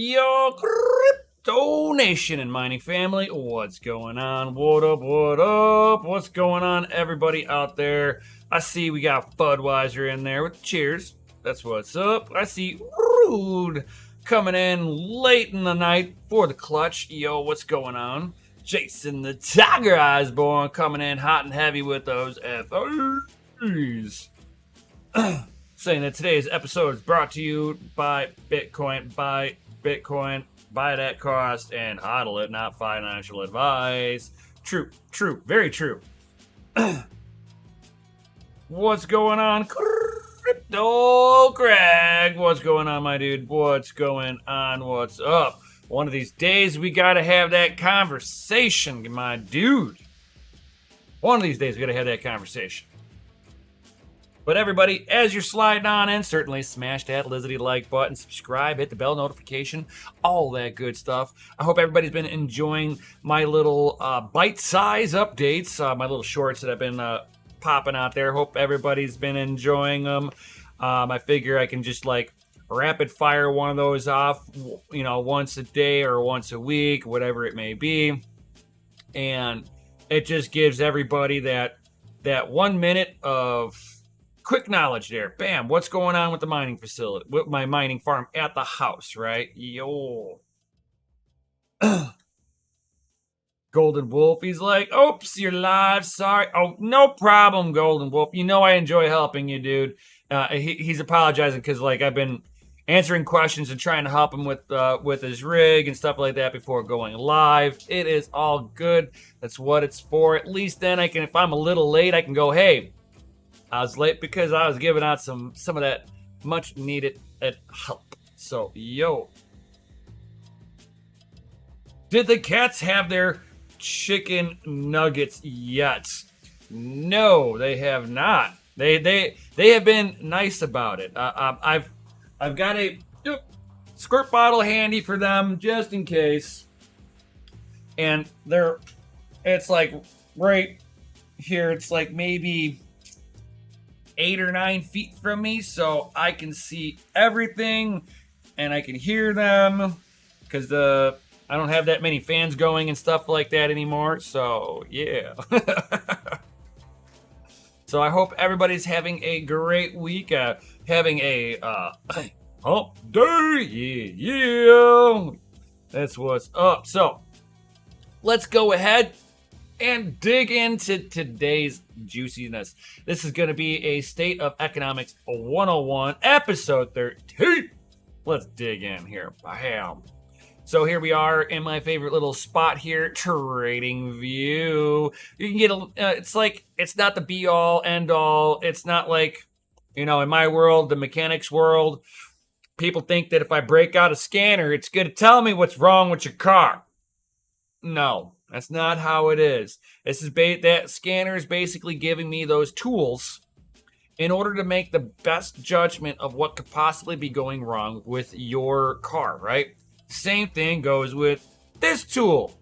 Yo, Crypto Nation and mining family, what's going on? What up, what up? What's going on, everybody out there? I see we got Budweiser in there with cheers. That's what's up. I see Rude coming in late in the night for the clutch. Yo, what's going on? Jason the Tiger Osborne coming in hot and heavy with those FOs. Saying that today's episode is brought to you by Bitcoin, buy at cost, and hodl it, not financial advice. True, very true. What's going on, Crypto Craig? What's going on, my dude? What's going on? What's up? One of these days, we gotta have that conversation, my dude. One of these days, we gotta have that conversation. But everybody, as you're sliding on in, certainly smash that Lizzie like button, subscribe, hit the bell notification, all that good stuff. I hope everybody's been enjoying my little bite-size updates, my little shorts that I've been popping out there. Hope everybody's been enjoying them. I figure I can just like rapid fire one of those off, you know, once a day or once a week, whatever it may be. And it just gives everybody that 1 minute of quick knowledge there. Bam. What's going on with the mining facility, with my mining farm at the house, right? Yo. Golden Wolf, he's like, oops, you're live. Sorry. Oh, no problem, Golden Wolf. You know I enjoy helping you, dude. He's apologizing because, like, I've been answering questions and trying to help him with his rig and stuff like that before going live. It is all good. That's what it's for. At least then I can, if I'm a little late, I can go, hey, I was late because I was giving out some of that much needed help. So, yo. Did the cats have their chicken nuggets yet? No, they have not. They have been nice about it. I've got a squirt bottle handy for them just in case. And it's like right here. It's like maybe 8 or 9 feet from me, so I can see everything and I can hear them because I don't have that many fans going and stuff like that anymore. So yeah. So I hope everybody's having a great week, having a hump day. Yeah. That's what's up. So let's go ahead and dig into today's juiciness. This is going to be a State of Economics 101, episode 13. Let's dig in here. Bam. So here we are in my favorite little spot here, Trading View. You can get it's like, it's not the be all, end all. It's not like, you know, in my world, the mechanics world, people think that if I break out a scanner, it's going to tell me what's wrong with your car. No. That's not how it is. This is that scanner is basically giving me those tools in order to make the best judgment of what could possibly be going wrong with your car, right? Same thing goes with this tool.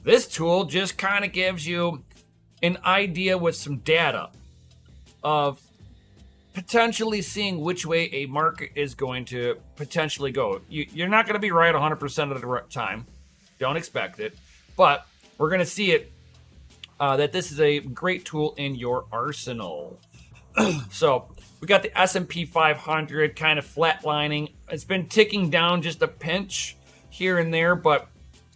This tool just kind of gives you an idea with some data of potentially seeing which way a market is going to potentially go. You're not going to be right 100% of the time. Don't expect it. But we're going to see it, that this is a great tool in your arsenal. So we got the S&P 500 kind of flatlining. It's been ticking down just a pinch here and there, but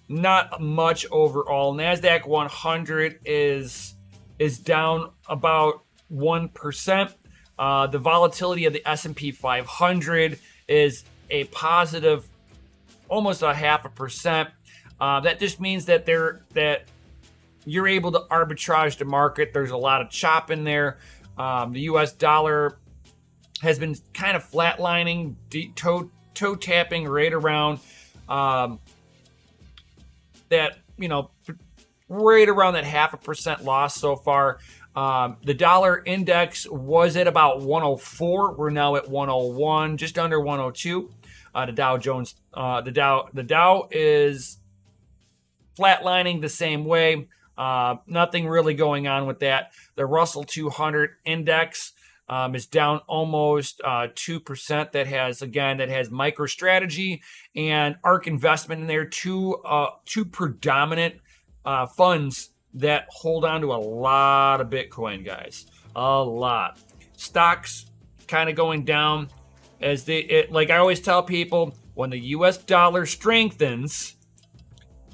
not much overall. NASDAQ 100 is down about 1%. The volatility of the S&P 500 is a positive, almost a 0.5%. That just means that you're able to arbitrage the market. There's a lot of chop in there. The U.S. dollar has been kind of flatlining, toe tapping right around that, you know, right around that 0.5% loss so far. The dollar index was at about 104. We're now at 101, just under 102. The Dow Jones, the Dow is flatlining the same way. Nothing really going on with that. The Russell 200 index is down almost 2%. That has MicroStrategy and ARK Investment in there, two predominant funds that hold on to a lot of Bitcoin, guys. A lot. Stocks kind of going down as like I always tell people, when the US dollar strengthens,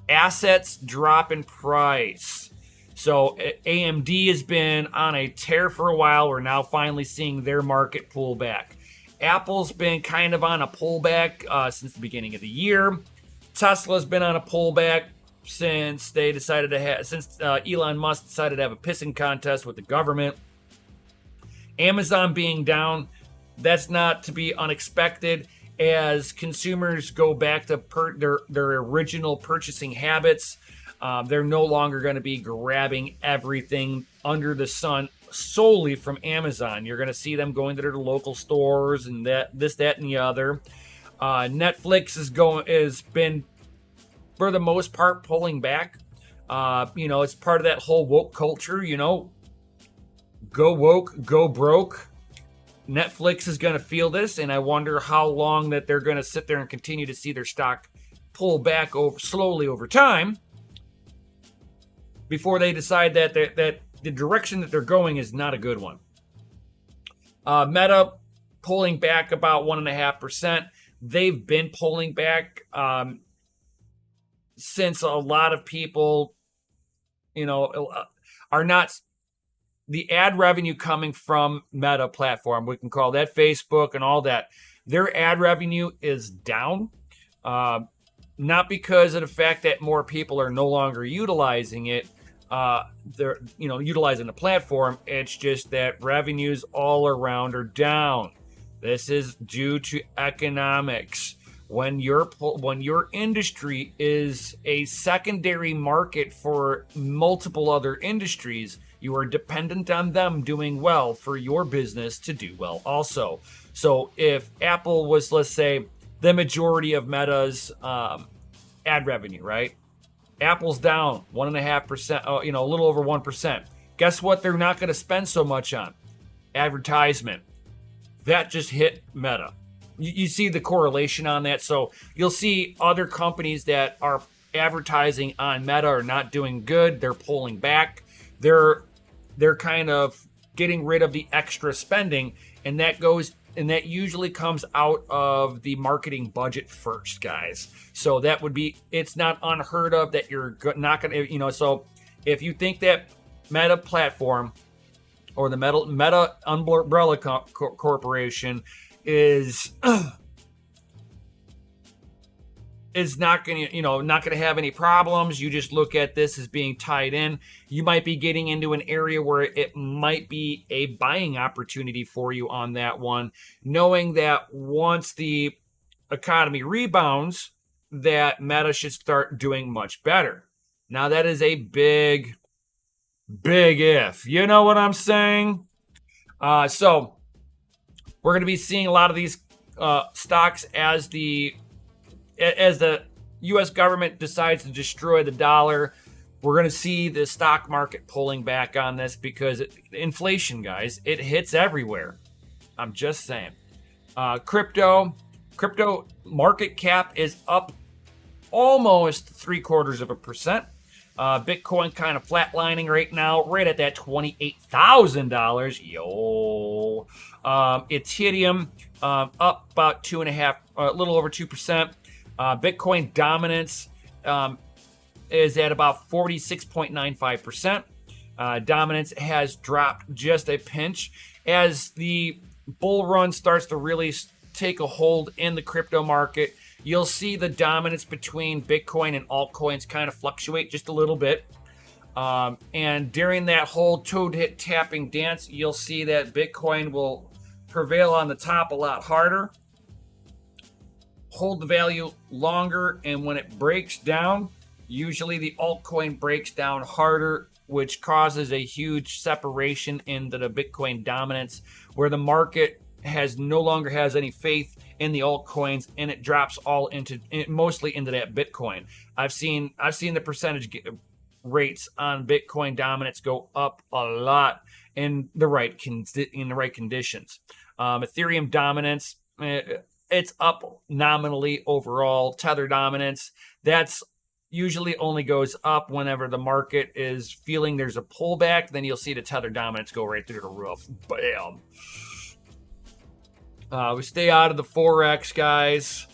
assets drop in price. So AMD has been on a tear for a while. We're now finally seeing their market pull back. Apple's been kind of on a pullback since the beginning of the year. Tesla's been on a pullback since Elon Musk decided to have a pissing contest with the government. Amazon being down, that's not to be unexpected as consumers go back to their original purchasing habits. They're no longer going to be grabbing everything under the sun solely from Amazon. You're going to see them going to their local stores and that, and the other. Netflix has been, for the most part, pulling back. It's part of that whole woke culture. Go woke, go broke. Netflix is going to feel this, and I wonder how long that they're going to sit there and continue to see their stock pull back slowly over time before they decide that the direction that they're going is not a good one. Meta pulling back about 1.5%. They've been pulling back since a lot of people, are not. The ad revenue coming from Meta platform, we can call that Facebook and all that, their ad revenue is down. Not because of the fact that more people are no longer utilizing it. They're utilizing the platform. It's just that revenues all around are down. This is due to economics. When your industry is a secondary market for multiple other industries, you are dependent on them doing well for your business to do well also. So if Apple was, let's say, the majority of Meta's ad revenue, right? Apple's down 1.5%, a little over 1%. Guess what they're not going to spend so much on? Advertisement. That just hit Meta. You see the correlation on that. So you'll see other companies that are advertising on Meta are not doing good. They're pulling back. They're kind of getting rid of the extra spending, and that usually comes out of the marketing budget first, guys. So that would be, it's not unheard of that you're not going to, so if you think that Meta platform or the Meta umbrella corporation is not going to have any problems, you just look at this as being tied in, you might be getting into an area where it might be a buying opportunity for you on that one, knowing that once the economy rebounds, that Meta should start doing much better. Now that is a big if. You know what I'm saying? So we're going to be seeing a lot of these stocks as the U.S. government decides to destroy the dollar. We're going to see the stock market pulling back on this because inflation, guys, it hits everywhere. I'm just saying. Crypto market cap is up almost 0.75%. Bitcoin kind of flatlining right now, right at that $28,000. Yo. Ethereum up about 2.5%, a little over 2%. Bitcoin dominance is at about 46.95%. Dominance has dropped just a pinch as the bull run starts to really take a hold in the crypto market. You'll see the dominance between Bitcoin and altcoins kind of fluctuate just a little bit. And during that whole toad hit tapping dance, you'll see that Bitcoin will prevail on the top a lot harder, hold the value longer, and when it breaks down, usually the altcoin breaks down harder, which causes a huge separation into the Bitcoin dominance, where the market no longer has any faith in the altcoins, and it drops mostly into that Bitcoin. I've seen the percentage rates on Bitcoin dominance go up a lot, in the right conditions. Ethereum dominance, it's up nominally overall. Tether dominance, that's usually only goes up whenever the market is feeling there's a pullback. Then you'll see the Tether dominance go right through the roof. Bam. We stay out of the Forex, guys.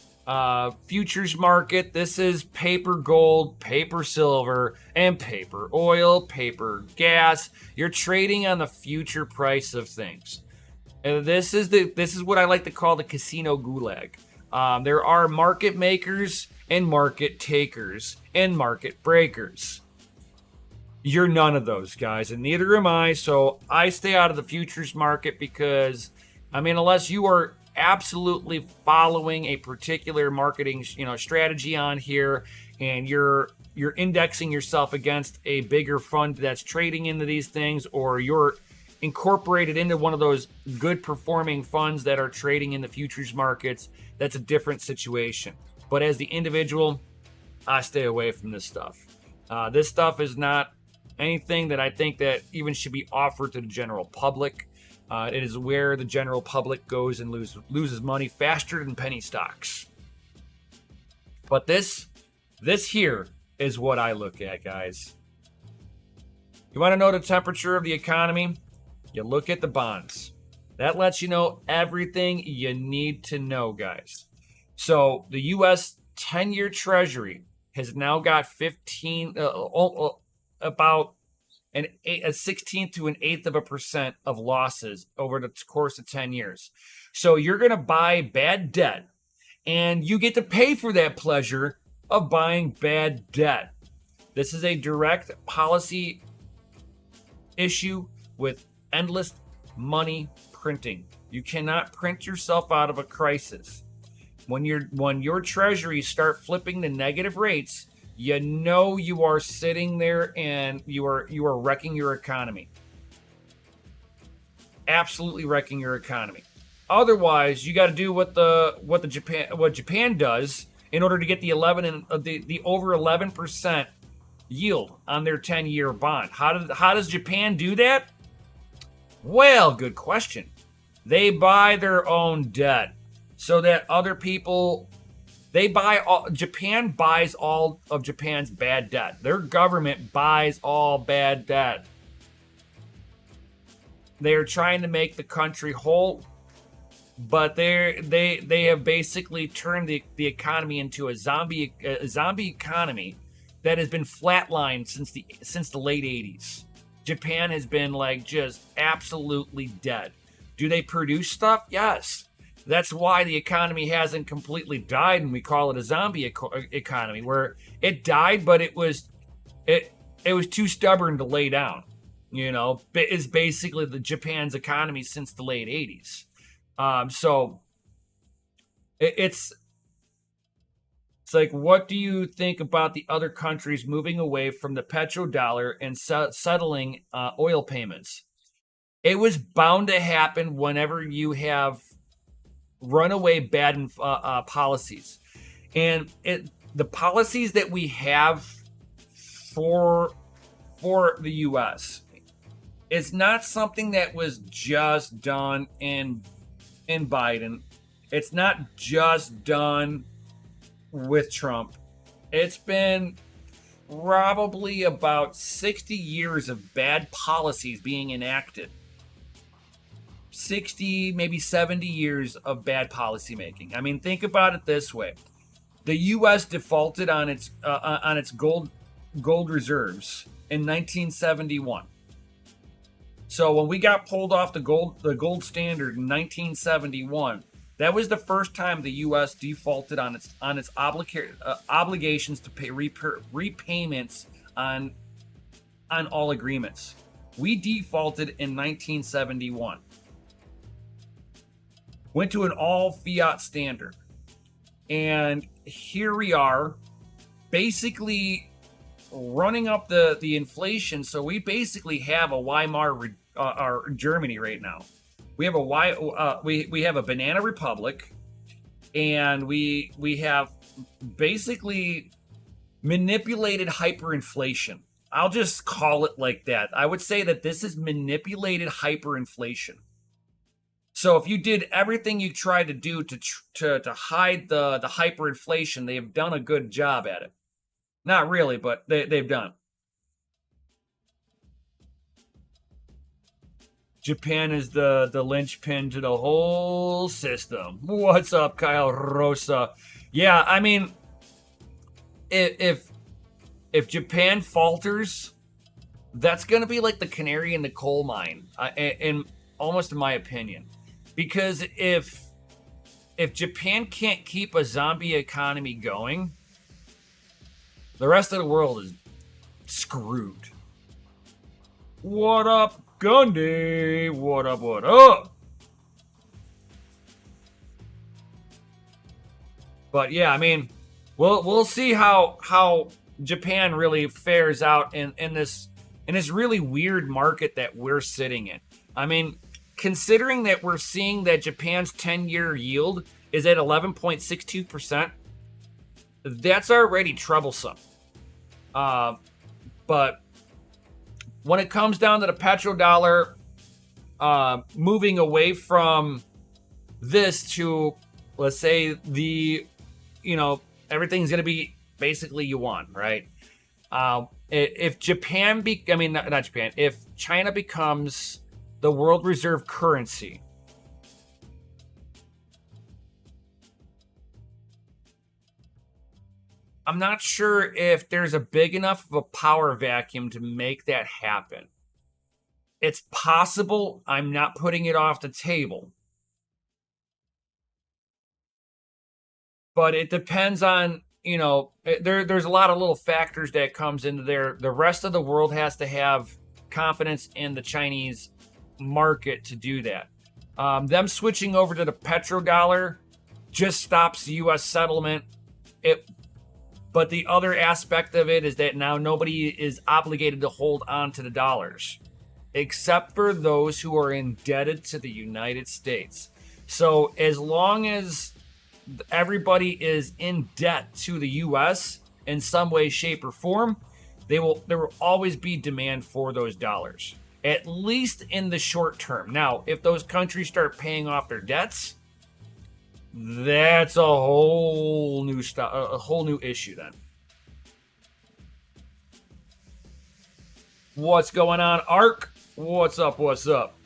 Futures market, this is paper gold, paper silver, and paper oil, paper gas. You're trading on the future price of things. And this is what I like to call the casino gulag. There are market makers and market takers and market breakers. You're none of those guys, and neither am I. So I stay out of the futures market because, I mean, unless you are absolutely following a particular marketing, strategy on here, and you're indexing yourself against a bigger fund that's trading into these things, or you're incorporated into one of those good performing funds that are trading in the futures markets, that's a different situation. But as the individual, I stay away from this stuff. This stuff is not anything that I think that even should be offered to the general public. It is where the general public goes and loses money faster than penny stocks. But this here is what I look at, guys. You want to know the temperature of the economy? You look at the bonds. That lets you know everything you need to know, guys. So the U.S. 10-year Treasury has now got about a 16th to an 1/8 of a percent of losses over the course of 10 years. So you're going to buy bad debt, and you get to pay for that pleasure of buying bad debt. This is a direct policy issue with endless money printing. You cannot print yourself out of a crisis. When your treasuries start flipping to negative rates, you know you are sitting there and you are wrecking your economy. Absolutely wrecking your economy. Otherwise, you got to do what Japan does in order to get the over 11% yield on their 10-year bond. How does Japan do that? Well, good question. They buy their own debt so that other people, Japan buys all of Japan's bad debt. Their government buys all bad debt. They are trying to make the country whole, but they have basically turned the economy into a zombie economy that has been flatlined since the late 80s. Japan has been just absolutely dead. Do they produce stuff? Yes. That's why the economy hasn't completely died, and we call it a zombie economy, where it died, but it was too stubborn to lay down. It's basically the Japan's economy since the late 80s. So it's like, what do you think about the other countries moving away from the petrodollar and settling oil payments? It was bound to happen whenever you have runaway bad policies. And the policies that we have for the U.S., it's not something that was just done in Biden. It's not just done with Trump. It's been probably about 60 years of bad policies being enacted. 60, maybe 70 years of bad policy making. I mean, think about it this way. The U.S. defaulted on its gold reserves in 1971. So when we got pulled off the gold standard in 1971, that was the first time the U.S. defaulted on its obligations to pay repayments on all agreements. We defaulted in 1971. Went to an all fiat standard, and here we are, basically running up the inflation. So we basically have a Weimar Germany right now. We have we have a banana republic, and we have basically manipulated hyperinflation. I'll just call it like that. I would say that this is manipulated hyperinflation. So if you did everything you tried to do to hide the hyperinflation, they have done a good job at it. Not really, but they've done. Japan is the linchpin to the whole system. What's up, Kyle Rosa? Yeah, I mean, if Japan falters, that's going to be like the canary in the coal mine, in almost in my opinion, because if Japan can't keep a zombie economy going, the rest of the world is screwed. What up, Gundy? What up? What up? But yeah, I mean, we'll see how Japan really fares out in this really weird market that we're sitting in. I mean, considering that we're seeing that Japan's 10-year yield is at 11.62%, that's already troublesome. But when it comes down to the petrodollar moving away from this to, let's say, everything's going to be basically yuan, right? If Japan not Japan, if China becomes the world reserve currency, I'm not sure if there's a big enough of a power vacuum to make that happen. It's possible. I'm not putting it off the table. But it depends on, there's a lot of little factors that comes into there. The rest of the world has to have confidence in the Chinese market to do that. Them switching over to the petrodollar just stops the U.S. settlement. But the other aspect of it is that now nobody is obligated to hold on to the dollars, except for those who are indebted to the United States. So as long as everybody is in debt to the U.S. in some way, shape, or form, there will always be demand for those dollars, at least in the short term. Now, if those countries start paying off their debts, that's a whole new issue then. What's going on, Ark? What's up? What's up?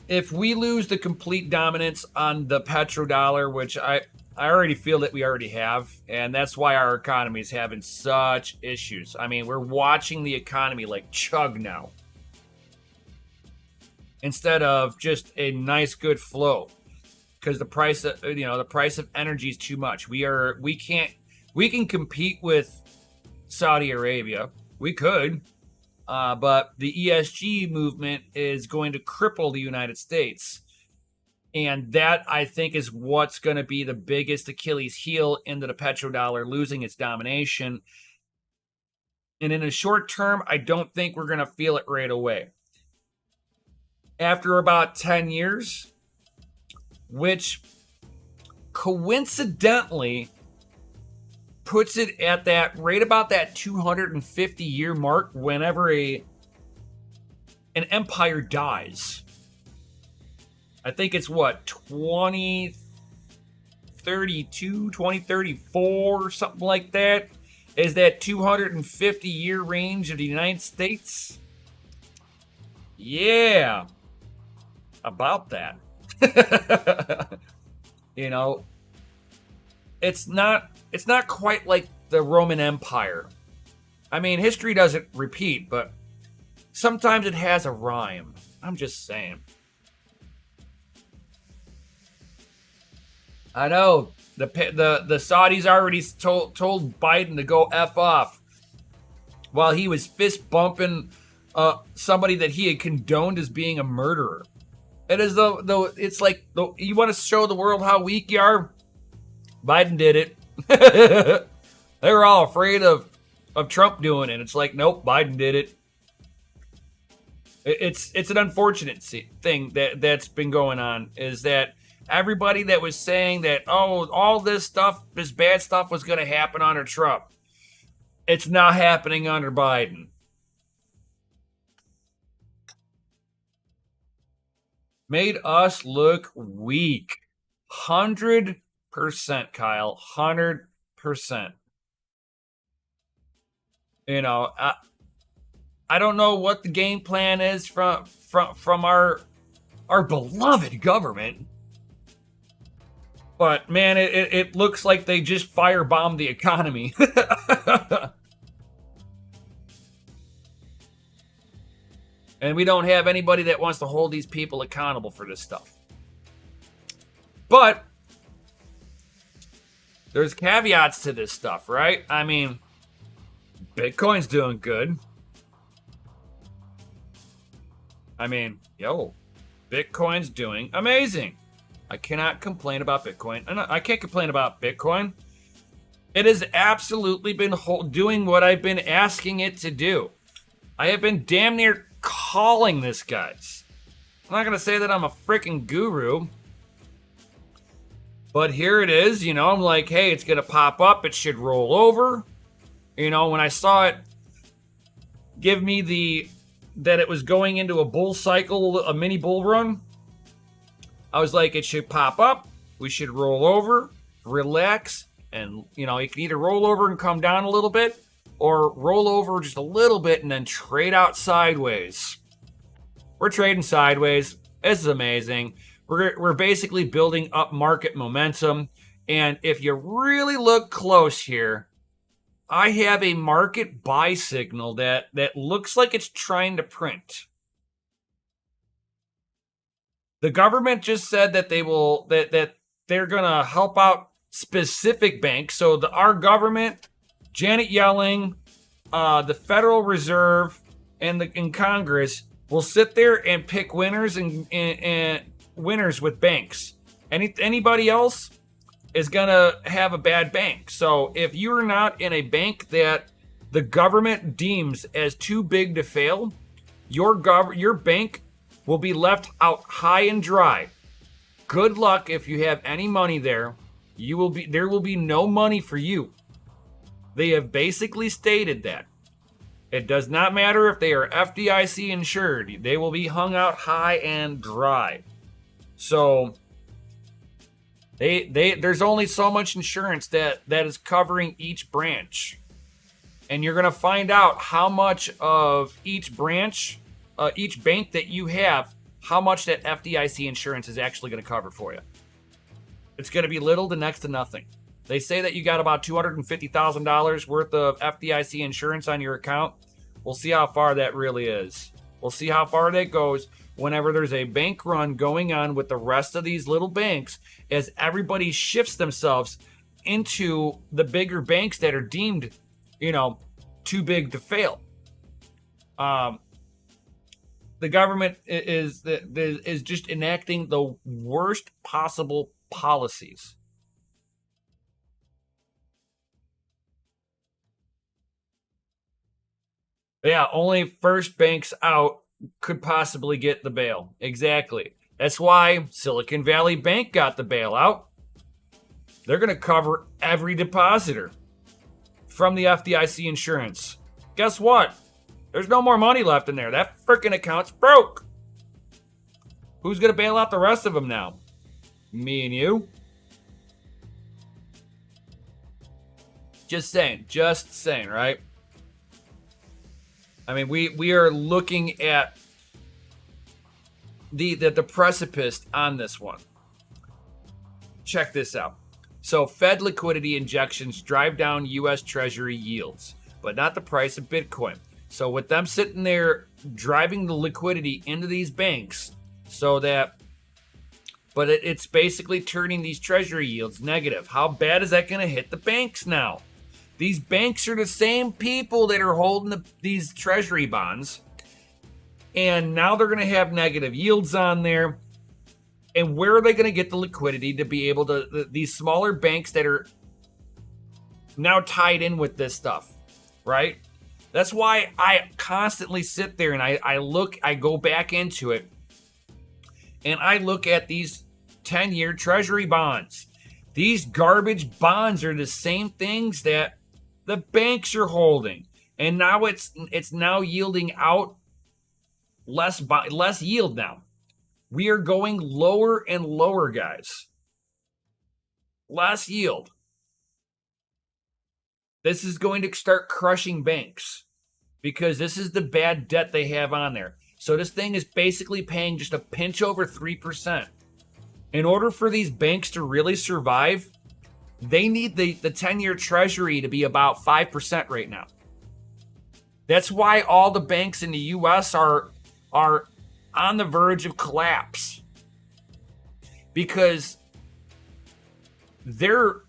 If we lose the complete dominance on the petrodollar, which I already feel that we already have, and that's why our economy is having such issues. I mean, we're watching the economy like chug now, instead of just a nice good flow, because the price of energy is too much. We can compete with Saudi Arabia. We could, but the ESG movement is going to cripple the United States, and that, I think, is what's going to be the biggest Achilles heel into the petrodollar losing its domination. And in the short term, I don't think we're going to feel it right away. After about 10 years, which coincidentally puts it at that right about that 250-year mark whenever an empire dies. I think it's 2032, 2034, something like that, is that 250-year range of the United States. Yeah. About that. It's not quite like the Roman Empire. I mean, history doesn't repeat, but sometimes it has a rhyme. I'm just saying. I know the Saudis already told Biden to go F off while he was fist bumping somebody that he had condoned as being a murderer. It is though it's like, you want to show the world how weak you are? Biden did it. They were all afraid of Trump doing it. It's like, nope, Biden did it. It's an unfortunate thing that's been going on, is that Everybody that was saying that, oh, all this stuff, this bad stuff was going to happen under Trump. It's not happening under Biden. Made us look weak. 100%, Kyle. 100%. You know, I don't know what the game plan is from our beloved government. But, man, it looks like they just firebombed the economy. And we don't have anybody that wants to hold these people accountable for this stuff. But there's caveats to this stuff, right? I mean, Bitcoin's doing good. I mean, Bitcoin's doing amazing. I cannot complain about Bitcoin. And I can't complain about Bitcoin. It has absolutely been doing what I've been asking it to do. I have been damn near calling this, guys. I'm not going to say that I'm a freaking guru. But here it is. You know, I'm like, hey, it's going to pop up. It should roll over. You know, when I saw it give me that it was going into a bull cycle, a mini bull run, I was like, it should pop up. We should roll over, relax, and, you know, you can either roll over and come down a little bit, or roll over just a little bit and then trade out sideways. We're trading sideways. This is amazing. We're basically building up market momentum. And if you really look close here, I have a market buy signal that looks like it's trying to print. The government just said that that they're gonna help out specific banks. So our government, Janet Yellen, the Federal Reserve, and Congress will sit there and pick winners and winners with banks. Anybody else is gonna have a bad bank. So if you're not in a bank that the government deems as too big to fail, your bank will be left out high and dry. Good luck if you have any money there. There will be no money for you. They have basically stated that. It does not matter if they are FDIC insured. They will be hung out high and dry. So there's only so much insurance that is covering each branch. And you're going to find out how much of each branch, each bank that you have, how much that FDIC insurance is actually going to cover for you. It's going to be little to next to nothing. They say that you got about $250,000 worth of FDIC insurance on your account. We'll see how far that really is. We'll see how far that goes whenever there's a bank run going on with the rest of these little banks, as everybody shifts themselves into the bigger banks that are deemed, too big to fail. The government is just enacting the worst possible policies. Yeah, only first banks out could possibly get the bail. Exactly. That's why Silicon Valley Bank got the bailout. They're going to cover every depositor from the FDIC insurance. Guess what? There's no more money left in there. That freaking account's broke. Who's going to bail out the rest of them now? Me and you? Just saying, right? I mean, we are looking at the precipice on this one. Check this out. So Fed liquidity injections drive down U.S. Treasury yields, but not the price of Bitcoin. So with them sitting there driving the liquidity into these banks, it's basically turning these Treasury yields negative. How bad is that going to hit the banks now? These banks are the same people that are holding these Treasury bonds, and now they're going to have negative yields on there. And where are they going to get the liquidity to be able to, these smaller banks that are now tied in with this stuff, right? That's why I constantly sit there and I go back into it, and I look at these 10-year treasury bonds. These garbage bonds are the same things that the banks are holding. And now it's now yielding out less yield now. We are going lower and lower, guys. Less yield. This is going to start crushing banks because this is the bad debt they have on there. So this thing is basically paying just a pinch over 3%. In order for these banks to really survive, they need the 10-year treasury to be about 5% right now. That's why all the banks in the U.S. are on the verge of collapse. Because their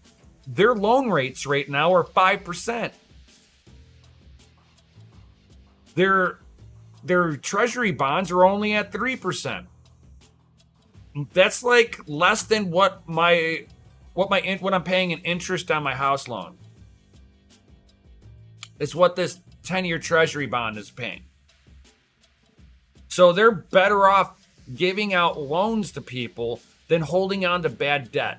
loan rates right now are 5%. Their treasury bonds are only at 3%. That's like less than what I'm paying in interest on my house loan. It's what this 10-year treasury bond is paying. So they're better off giving out loans to people than holding on to bad debt.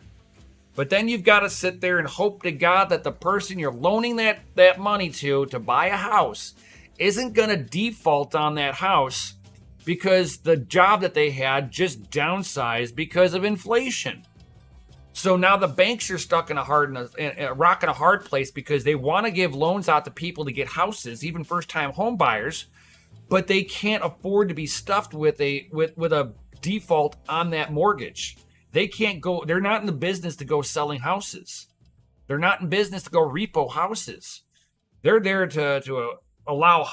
But then you've got to sit there and hope to God that the person you're loaning that money to buy a house isn't going to default on that house because the job that they had just downsized because of inflation. So now the banks are stuck in a rock and a hard place because they want to give loans out to people to get houses, even first-time home buyers, but they can't afford to be stuffed with a default on that mortgage. They can't go. They're not in the business to go selling houses. They're not in business to go repo houses. They're there to allow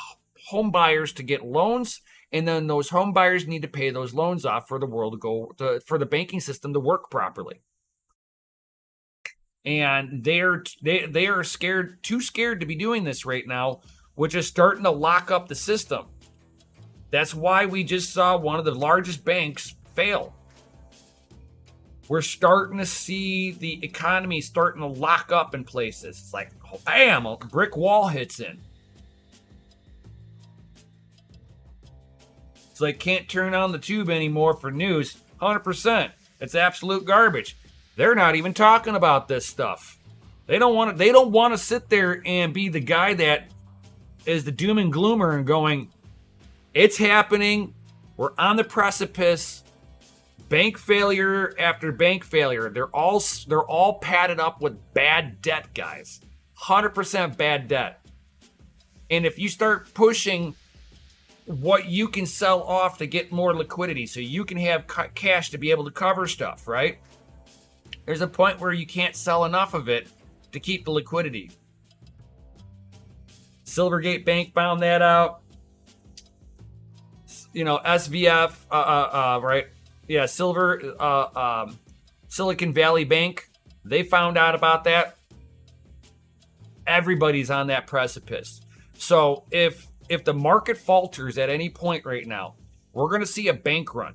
home buyers to get loans, and then those home buyers need to pay those loans off for the world for the banking system to work properly. And they are too scared to be doing this right now, which is starting to lock up the system. That's why we just saw one of the largest banks fail. We're starting to see the economy starting to lock up in places. It's like, bam, a brick wall hits in. It's like, can't turn on the tube anymore for news. 100%. It's absolute garbage. They're not even talking about this stuff. They don't want to sit there and be the guy that is the doom and gloomer and going, it's happening. We're on the precipice. Bank failure after bank failure. They're all padded up with bad debt, guys. 100% bad debt. And if you start pushing what you can sell off to get more liquidity so you can have cash to be able to cover stuff, right? There's a point where you can't sell enough of it to keep the liquidity. Silvergate Bank found that out. SVF, right? Yeah, Silicon Valley Bank, they found out about that. Everybody's on that precipice. So if the market falters at any point right now, we're going to see a bank run.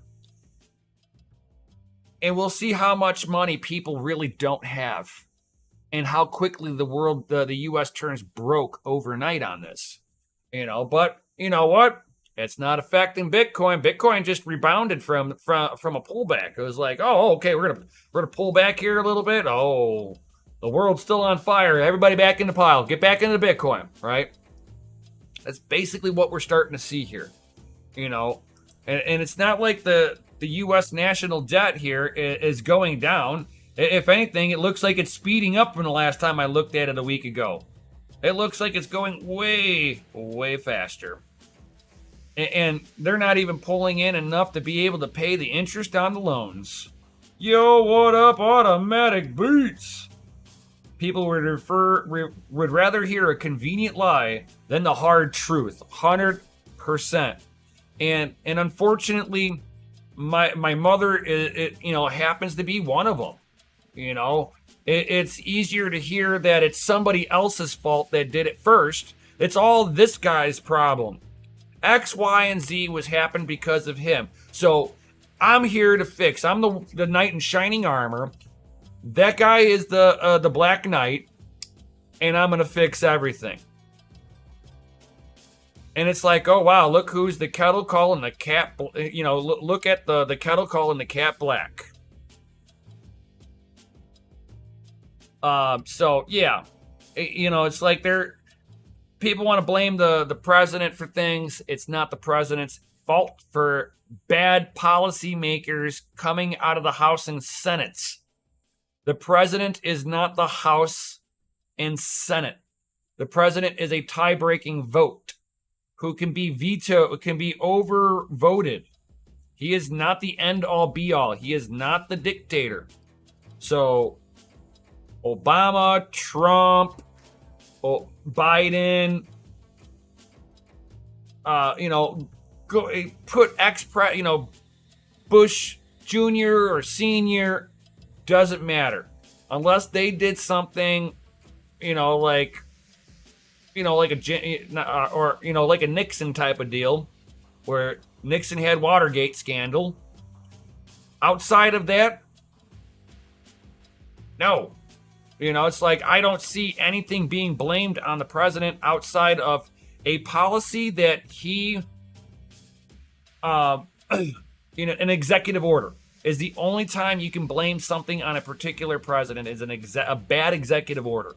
And we'll see how much money people really don't have and how quickly the U.S. turns broke overnight on this. But you know what? It's not affecting Bitcoin. Bitcoin just rebounded from a pullback. It was like, oh, okay, we're gonna pull back here a little bit. Oh, the world's still on fire. Everybody back in the pile. Get back into Bitcoin, right? That's basically what we're starting to see here. And it's not like the U.S. national debt here is going down. If anything, it looks like it's speeding up from the last time I looked at it a week ago. It looks like it's going way, way faster. And they're not even pulling in enough to be able to pay the interest on the loans. Yo, what up, Automatic Beats? People would rather hear a convenient lie than the hard truth. 100%. And unfortunately, my mother, happens to be one of them. It's easier to hear that it's somebody else's fault that did it first. It's all this guy's problem. X, Y, and Z happened because of him. So I'm here to fix. I'm the knight in shining armor. That guy is the Black Knight, and I'm gonna fix everything. And it's like, oh wow, look who's the kettle calling the cat. Look at the kettle calling the cat black. So yeah, it's like people want to blame the president for things. It's not the president's fault for bad policymakers coming out of the House and Senate. The president is not the House and Senate. The president is a tie-breaking vote who can be vetoed, can be overvoted. He is not the end-all be-all. He is not the dictator. So Obama, Trump, Biden, put Bush Jr. or Senior, doesn't matter unless they did something, like a Nixon type of deal, where Nixon had Watergate scandal. Outside of that, no. It's like I don't see anything being blamed on the president outside of a policy that he, an executive order is the only time you can blame something on a particular president is a bad executive order.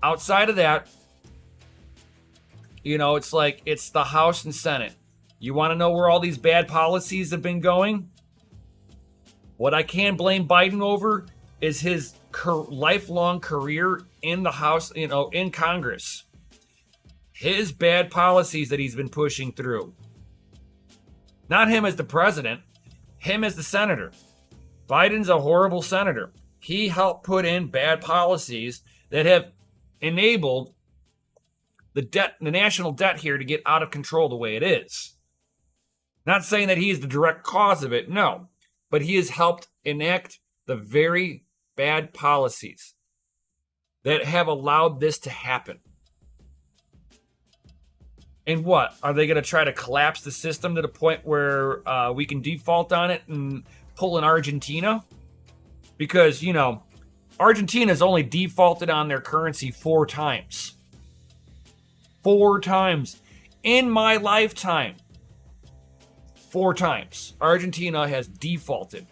Outside of that, it's like it's the House and Senate. You want to know where all these bad policies have been going? What I can blame Biden over is his lifelong career in the House, in Congress. His bad policies that he's been pushing through. Not him as the president, him as the senator. Biden's a horrible senator. He helped put in bad policies that have enabled the national debt here to get out of control the way it is. Not saying that he is the direct cause of it, no. But he has helped enact the very bad policies that have allowed this to happen. And what? Are they going to try to collapse the system to the point where we can default on it and pull in Argentina? Because, Argentina's only defaulted on their currency 4 times. 4 times. In my lifetime. 4 times. Argentina has defaulted.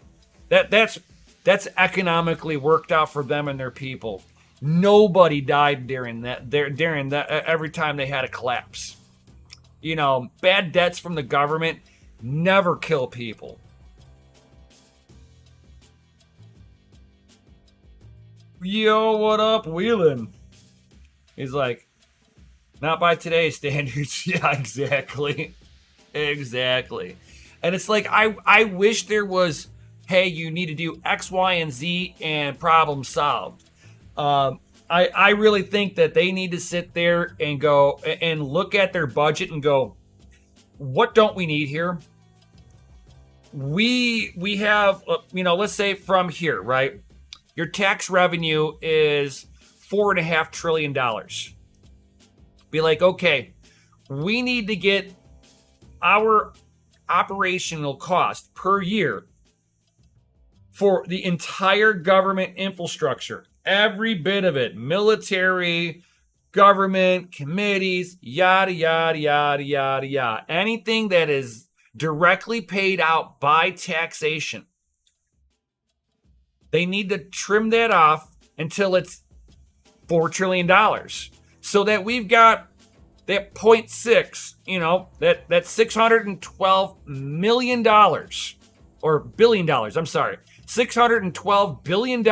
That's economically worked out for them and their people. Nobody died during that every time they had a collapse. Bad debts from the government never kill people. Yo, what up, Wheelan? He's like, not by today's standards. Yeah, exactly. Exactly. And it's like, I wish there was, hey, you need to do X, Y, and Z and problem solved. I really think that they need to sit there and go and look at their budget and go, what don't we need here? We have, let's say from here, right? Your tax revenue is $4.5 trillion. Be like, okay, we need to get our operational cost per year for the entire government infrastructure. Every bit of it, military, government, committees, yada, yada, yada, yada, yada. Anything that is directly paid out by taxation. They need to trim that off until it's $4 trillion. So that we've got that 0.6, that $612 million, or billion dollars, I'm sorry, $612 billion.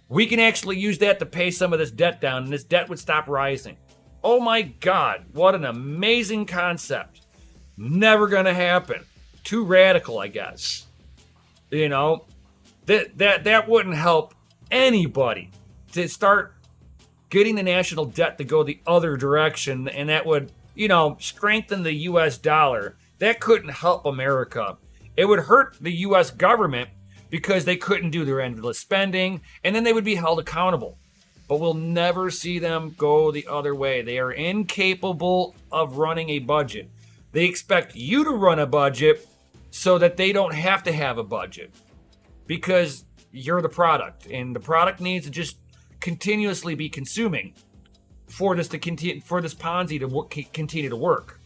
We can actually use that to pay some of this debt down, and this debt would stop rising. Oh my God, what an amazing concept. Never gonna happen. Too radical, I guess. That wouldn't help anybody to start getting the national debt to go the other direction, and that would, strengthen the US dollar. That couldn't help America. It would hurt the US government because they couldn't do their endless spending, and then they would be held accountable. But we'll never see them go the other way. They are incapable of running a budget. They expect you to run a budget so that they don't have to have a budget, because you're the product, and the product needs to just continuously be consuming for this Ponzi to continue to work.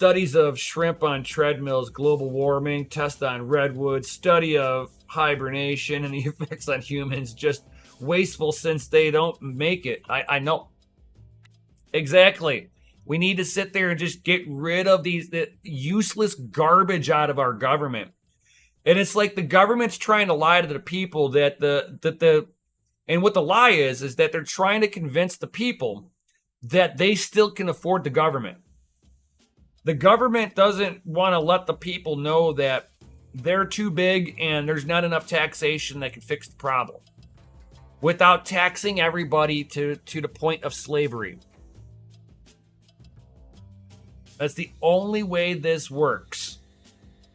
studies of shrimp on treadmills, global warming, test on redwood, study of hibernation and the effects on humans, just wasteful since they don't make it. I know. Exactly. We need to sit there and just get rid of the useless garbage out of our government. And it's like the government's trying to lie to the people that and what the lie is that they're trying to convince the people that they still can afford the government. The government doesn't want to let the people know that they're too big and there's not enough taxation that can fix the problem without taxing everybody to the point of slavery. That's the only way this works.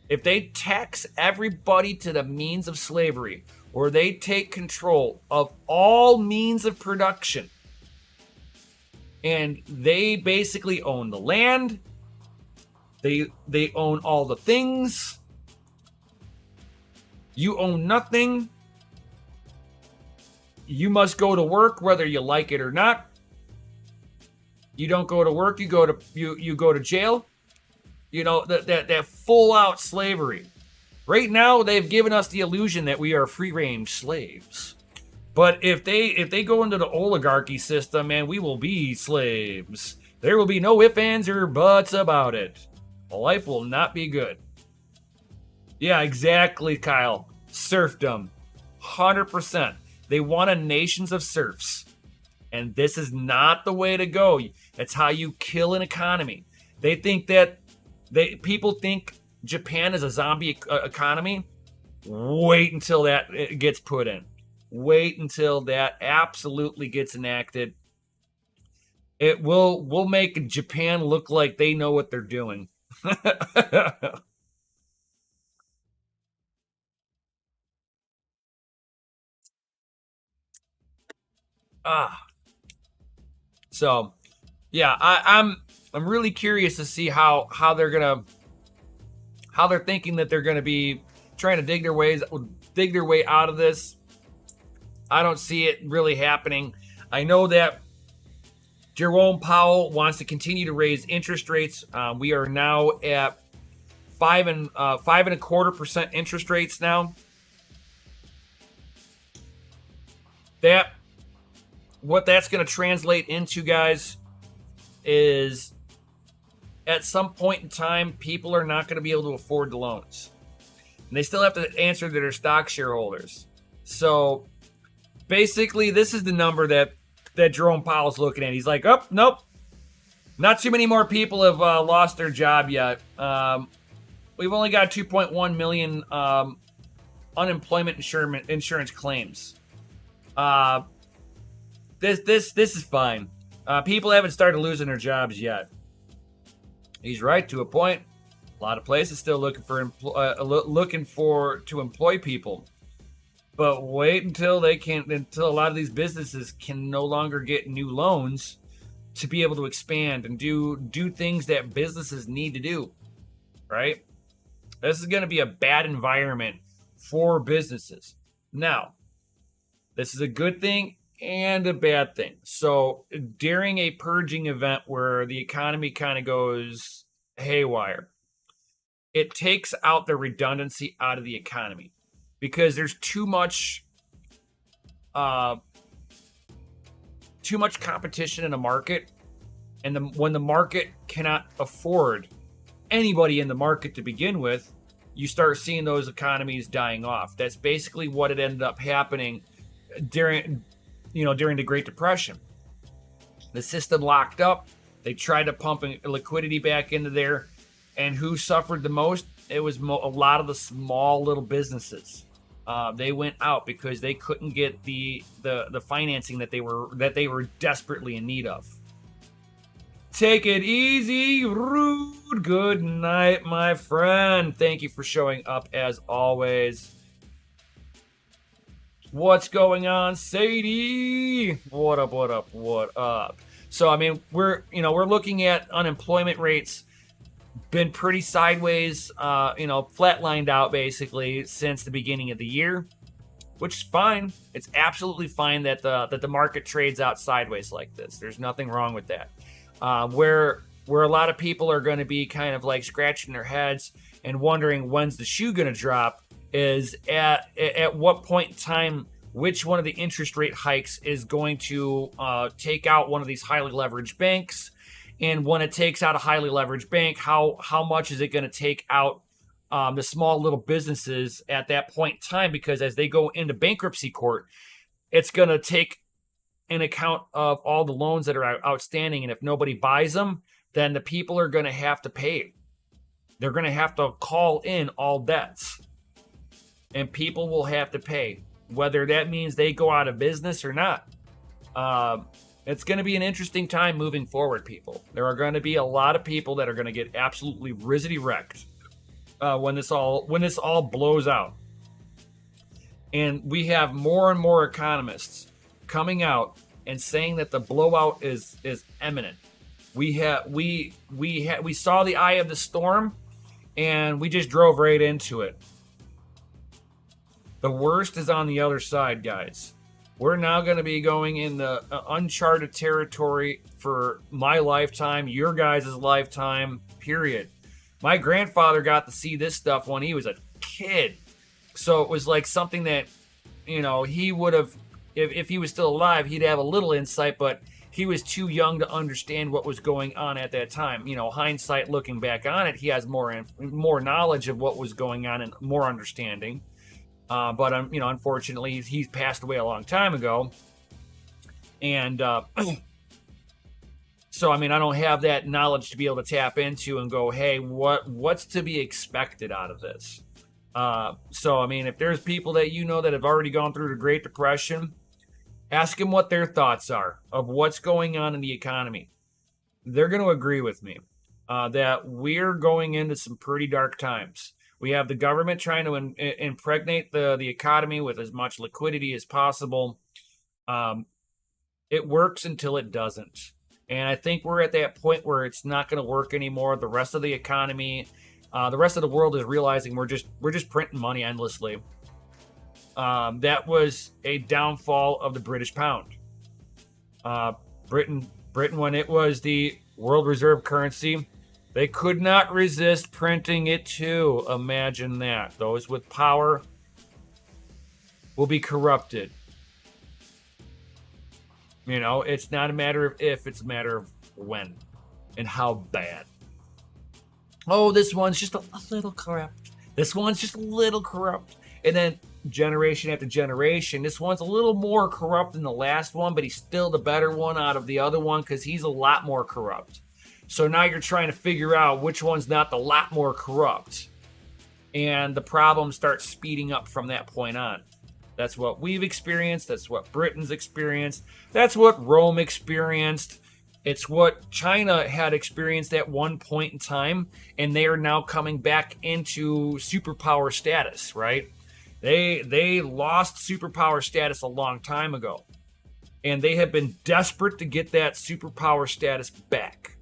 If they tax everybody to the means of slavery, or they take control of all means of production, and they basically own the land, they own all the things, you own nothing, you must go to work whether you like it or not. You don't go to work, you go to jail. You know, that full out slavery. Right now they've given us the illusion that we are free range slaves. But if they go into the oligarchy system, man, we will be slaves. There will be no ifs, ands, or buts about it. Life will not be good. Yeah, exactly, Kyle. Serfdom. 100%. They want a nations of serfs. And this is not the way to go. That's how you kill an economy. They think that people think Japan is a zombie economy. Wait until that gets put in. Wait until that absolutely gets enacted. It will make Japan look like they know what they're doing. So, yeah, I'm really curious to see how they're thinking that they're gonna be trying to dig their way out of this. I don't see it really happening. I know that Jerome Powell wants to continue to raise interest rates. We are now at 5.25% interest rates now. What that's going to translate into, guys, is at some point in time, people are not going to be able to afford the loans. And they still have to answer to their stock shareholders. So basically, this is the number that Jerome Powell's looking at. He's like, oh, nope. Not too many more people have lost their job yet. We've only got 2.1 million unemployment insurance claims. This is fine. People haven't started losing their jobs yet. He's right to a point. A lot of places still looking to employ people, but wait until a lot of these businesses can no longer get new loans to be able to expand and do things that businesses need to do. Right? This is going to be a bad environment for businesses. Now, this is a good thing and a bad thing. So during a purging event where the economy kind of goes haywire, it takes out the redundancy out of the economy because there's too much competition in the market, and when the market cannot afford anybody in the market to begin with, you start seeing those economies dying off. That's basically what it ended up happening during the Great Depression. The system locked up. They tried to pump liquidity back into there, and who suffered the most? It was a lot of the small little businesses. They went out because they couldn't get the financing that they were desperately in need of. Take it easy, Rude. Good night, my friend. Thank you for showing up as always. What's going on, Sadie? What up, what up, what up? So, I mean, we're looking at unemployment rates been pretty sideways, flatlined out basically since the beginning of the year, which is fine. It's absolutely fine that the market trades out sideways like this. There's nothing wrong with that. Where where a lot of people are going to be kind of like scratching their heads and wondering when's the shoe going to drop is at what point in time which one of the interest rate hikes is going to take out one of these highly leveraged banks. And when it takes out a highly leveraged bank, how much is it going to take out the small little businesses at that point in time? Because as they go into bankruptcy court, it's going to take an account of all the loans that are outstanding. And if nobody buys them, then the people are going to have to pay. They're going to have to call in all debts. And people will have to pay, whether that means they go out of business or not. It's going to be an interesting time moving forward, people. There are going to be a lot of people that are going to get absolutely rizzity wrecked when this all blows out. And we have more and more economists coming out and saying that the blowout is imminent. We saw the eye of the storm, and we just drove right into it. The worst is on the other side, guys. We're now going to be going in the uncharted territory for my lifetime, your guys' lifetime, period. My grandfather got to see this stuff when he was a kid. So it was like something that, he would have, if he was still alive, he'd have a little insight, but he was too young to understand what was going on at that time. Hindsight, looking back on it, he has more knowledge of what was going on and more understanding. But unfortunately, he's passed away a long time ago, and so I don't have that knowledge to be able to tap into and go, hey, what's to be expected out of this? So if there's people that that have already gone through the Great Depression, ask them what their thoughts are of what's going on in the economy. They're going to agree with me that we're going into some pretty dark times. We have the government trying to impregnate the economy with as much liquidity as possible. It works until it doesn't. And I think we're at that point where it's not going to work anymore. The rest of the economy, the rest of the world is realizing we're just printing money endlessly. That was a downfall of the British pound. Britain, when it was the world reserve currency, they could not resist printing it too. Imagine that. Those with power will be corrupted. It's not a matter of if, it's a matter of when and how bad. Oh, this one's just a little corrupt. This one's just a little corrupt. And then generation after generation, this one's a little more corrupt than the last one, but he's still the better one out of the other one because he's a lot more corrupt. So now you're trying to figure out which one's not the lot more corrupt. And the problem starts speeding up from that point on. That's what we've experienced. That's what Britain's experienced. That's what Rome experienced. It's what China had experienced at one point in time. And they are now coming back into superpower status, right? They lost superpower status a long time ago. And they have been desperate to get that superpower status back.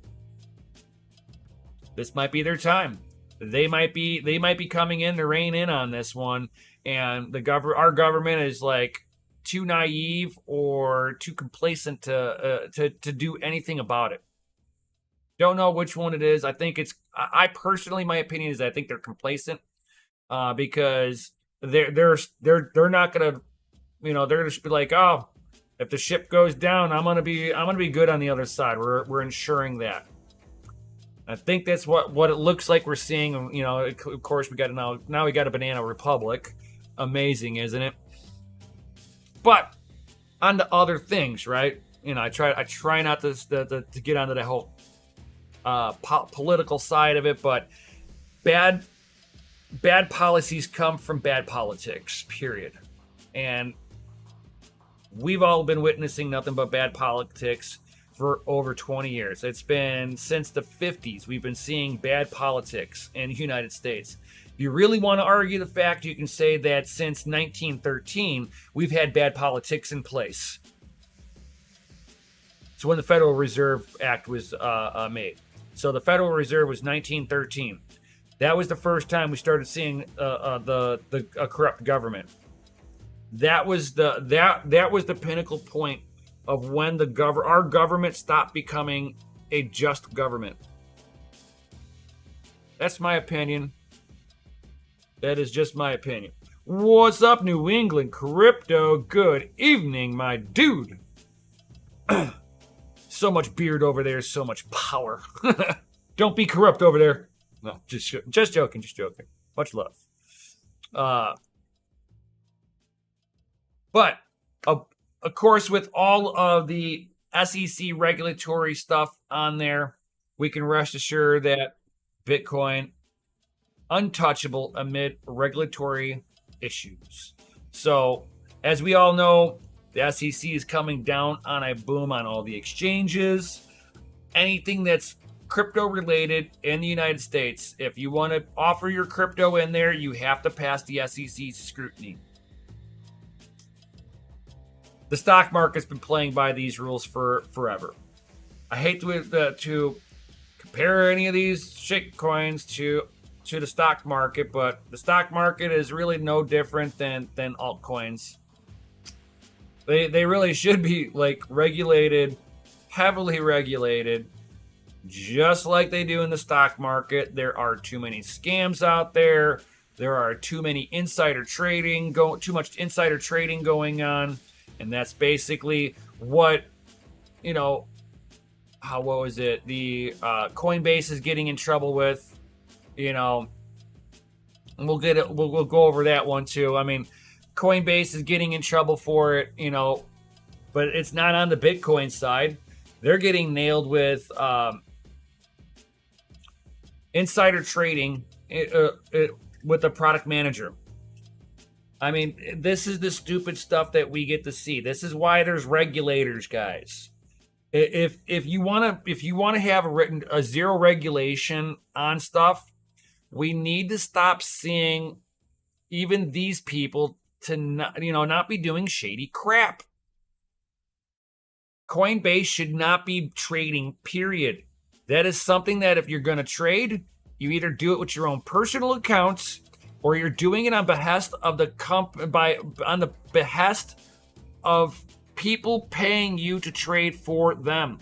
This might be their time. They might be coming in to rein in on this one, and our government is like too naive or too complacent to do anything about it. Don't know which one it is. I think I personally, my opinion is I think they're complacent because they're not gonna, they're just be like, oh, if the ship goes down, I'm gonna be good on the other side. We're ensuring that. I think that's what it looks like we're seeing. Of course, we got a banana republic. Amazing, isn't it? But on to other things, right? I try not to get onto that whole political side of it, but bad policies come from bad politics, period. And we've all been witnessing nothing but bad politics for over 20 years. It's been since the 50s we've been seeing bad politics in the United States. If you really want to argue the fact, you can say that since 1913 we've had bad politics in place. It's when the Federal Reserve Act was made. So the Federal Reserve was 1913. That was the first time we started seeing a corrupt government. That was the pinnacle point of when our government stopped becoming a just government. That's my opinion. That is just my opinion. What's up, New England crypto? Good evening, my dude. So much beard over there, so much power. Don't be corrupt over there. No, just joking, just joking. Much love. But of course, with all of the SEC regulatory stuff on there, we can rest assured that Bitcoin untouchable amid regulatory issues. So, as we all know, the SEC is coming down on a boom on all the exchanges. Anything that's crypto related in the United States, if you want to offer your crypto in there, you have to pass the SEC scrutiny. The stock market's been playing by these rules for forever. I hate to compare any of these shit coins to the stock market, but the stock market is really no different than altcoins. They really should be like regulated, heavily regulated, just like they do in the stock market. There are too many scams out there. There are too much insider trading going on. And that's basically what, what was it? The Coinbase is getting in trouble with, and we'll go over that one too. I mean, Coinbase is getting in trouble for it, but it's not on the Bitcoin side. They're getting nailed with insider trading with the product manager. I mean, this is the stupid stuff that we get to see. This is why there's regulators, guys. If you want to have a zero regulation on stuff, we need to stop seeing even these people to not be doing shady crap. Coinbase should not be trading, period. That is something that if you're going to trade, you either do it with your own personal accounts, or you're doing it on behest of on the behest of people paying you to trade for them.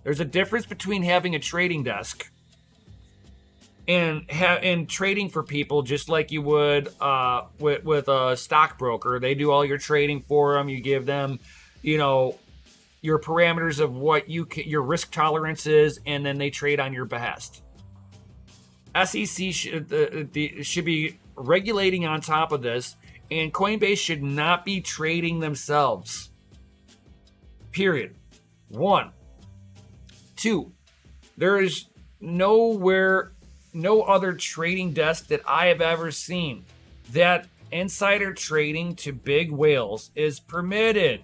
There's a difference between having a trading desk and trading for people, just like you would with a stockbroker. They do all your trading for them. You give them, your parameters of what your risk tolerance is, and then they trade on your behest. SEC should be regulating on top of this, and Coinbase should not be trading themselves. Period. 1. 2. There is no other trading desk that I have ever seen that insider trading to big whales is permitted.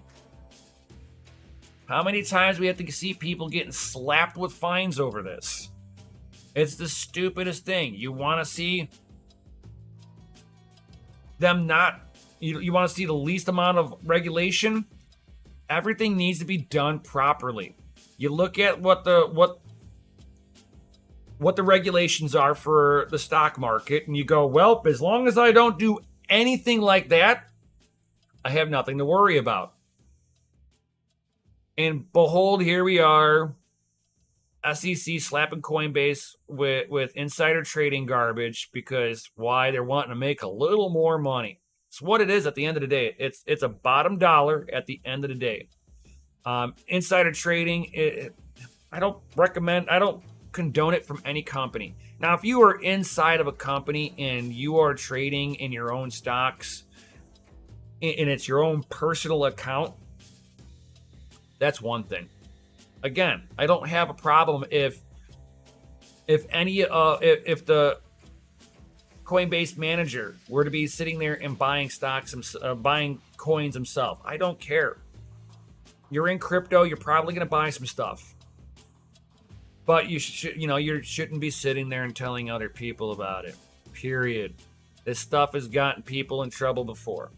How many times we have to see people getting slapped with fines over this? It's the stupidest thing. You want to see them you want to see the least amount of regulation? Everything needs to be done properly. You look at what the regulations are for the stock market, and you go, well, as long as I don't do anything like that, I have nothing to worry about. And behold, here we are, SEC slapping Coinbase with insider trading garbage because why? They're wanting to make a little more money. It's what it is at the end of the day. It's a bottom dollar at the end of the day. Insider trading, I don't condone it from any company. Now, if you are inside of a company and you are trading in your own stocks and it's your own personal account, that's one thing. Again, I don't have a problem if the Coinbase manager were to be sitting there and buying buying coins himself. I don't care. You're in crypto, you're probably going to buy some stuff. But you shouldn't be sitting there and telling other people about it. Period. This stuff has gotten people in trouble before.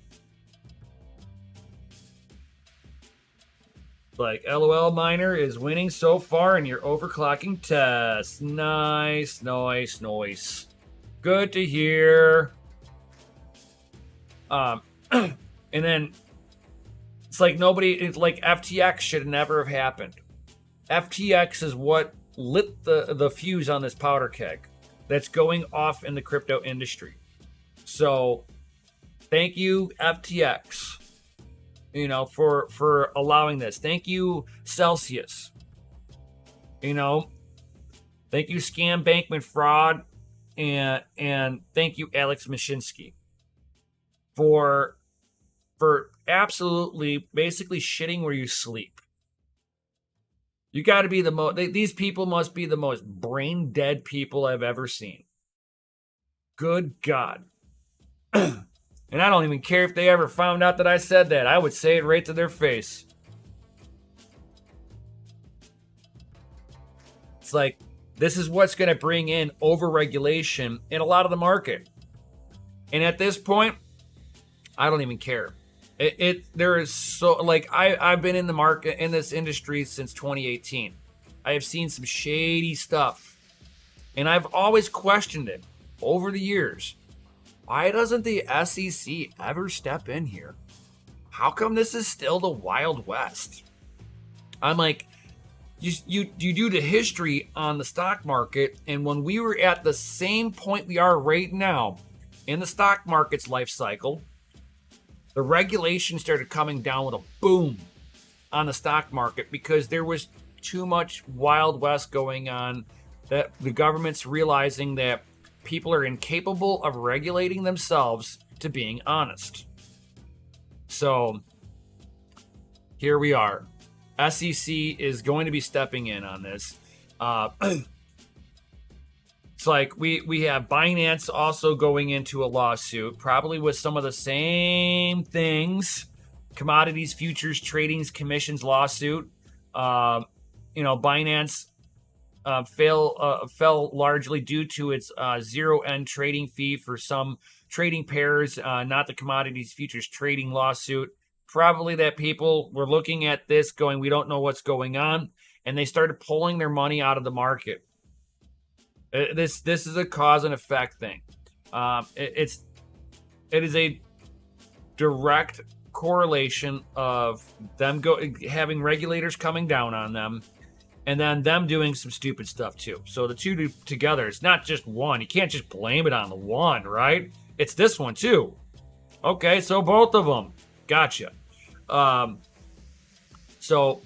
Like, LOL miner is winning so far in your overclocking test. Nice. Good to hear. And then it's like FTX should never have happened. FTX is what lit the fuse on this powder keg. that's going off in the crypto industry. So thank you, FTX, for allowing this. Thank you, Celsius. Thank you, Scam Bankman Fraud, and thank you, Alex Mashinsky, for absolutely basically shitting where you sleep. You got to be the most. These people must be the most brain dead people I've ever seen. Good God. And I don't even care if they ever found out that I said that. I would say it right to their face. It's like, this is what's going to bring in overregulation in a lot of the market. And at this point, I don't even care. There is so, like, I've been in the market, in this industry since 2018. I have seen some shady stuff. And I've always questioned it over the years. Why doesn't the SEC ever step in here? How come this is still the Wild West? I'm like, you do the history on the stock market, and when we were at the same point we are right now in the stock market's life cycle, the regulation started coming down with a boom on the stock market because there was too much Wild West going on, that the government's realizing that people are incapable of regulating themselves to being honest. So here we are. SEC is going to be stepping in on this. It's like we have Binance also going into a lawsuit, probably with some of the same things. Commodities Futures Trading Commission's lawsuit. Binance fell largely due to its zero-end trading fee for some trading pairs, not the Commodities Futures Trading lawsuit. Probably that people were looking at this going, we don't know what's going on, and they started pulling their money out of the market. This is a cause and effect thing. It is a direct correlation of them having regulators coming down on them, and then them doing some stupid stuff too. So the two together, it's not just one. You can't just blame it on the one, right? It's this one too. Okay, so both of them. Gotcha. So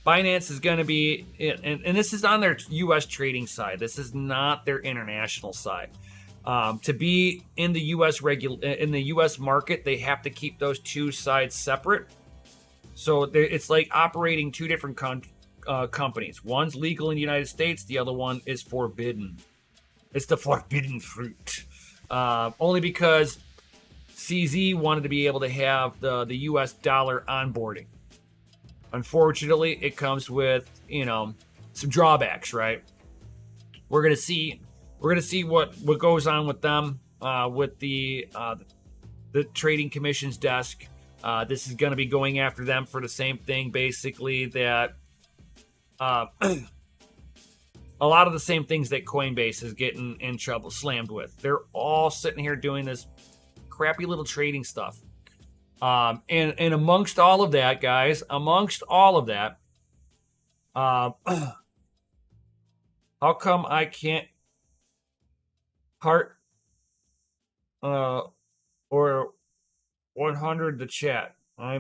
Binance is going to be, and this is on their U.S. trading side. This is not their international side. To be in the U.S. market, they have to keep those two sides separate. So it's like operating two different companies. One's legal in the United States. The other one is forbidden. It's the forbidden fruit. Only because CZ wanted to be able to have the U.S. dollar onboarding. Unfortunately, it comes with, some drawbacks, right? We're gonna see what goes on with them, with the Trading Commission's desk. This is going to be going after them for the same thing, basically, that a lot of the same things that Coinbase is getting in trouble, slammed with. They're all sitting here doing this crappy little trading stuff. And amongst all of that, guys, how come I can't heart or 100 the chat? I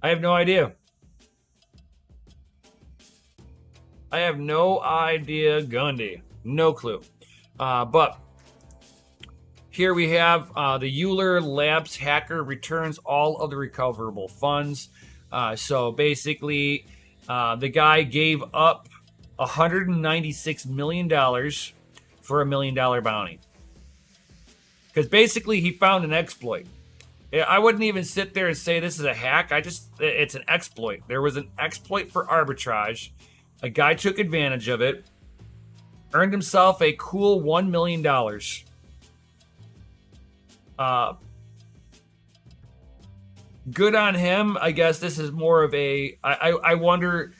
have no idea. I have no idea, Gundy. No clue. But here we have the Euler Labs hacker returns all of the recoverable funds. So basically, the guy gave up $196 million for $1 million bounty. Because basically, he found an exploit. I wouldn't even sit there and say this is a hack. It's an exploit. There was an exploit for arbitrage. A guy took advantage of it, earned himself a cool $1 million. Good on him. I guess this is more of a... I wonder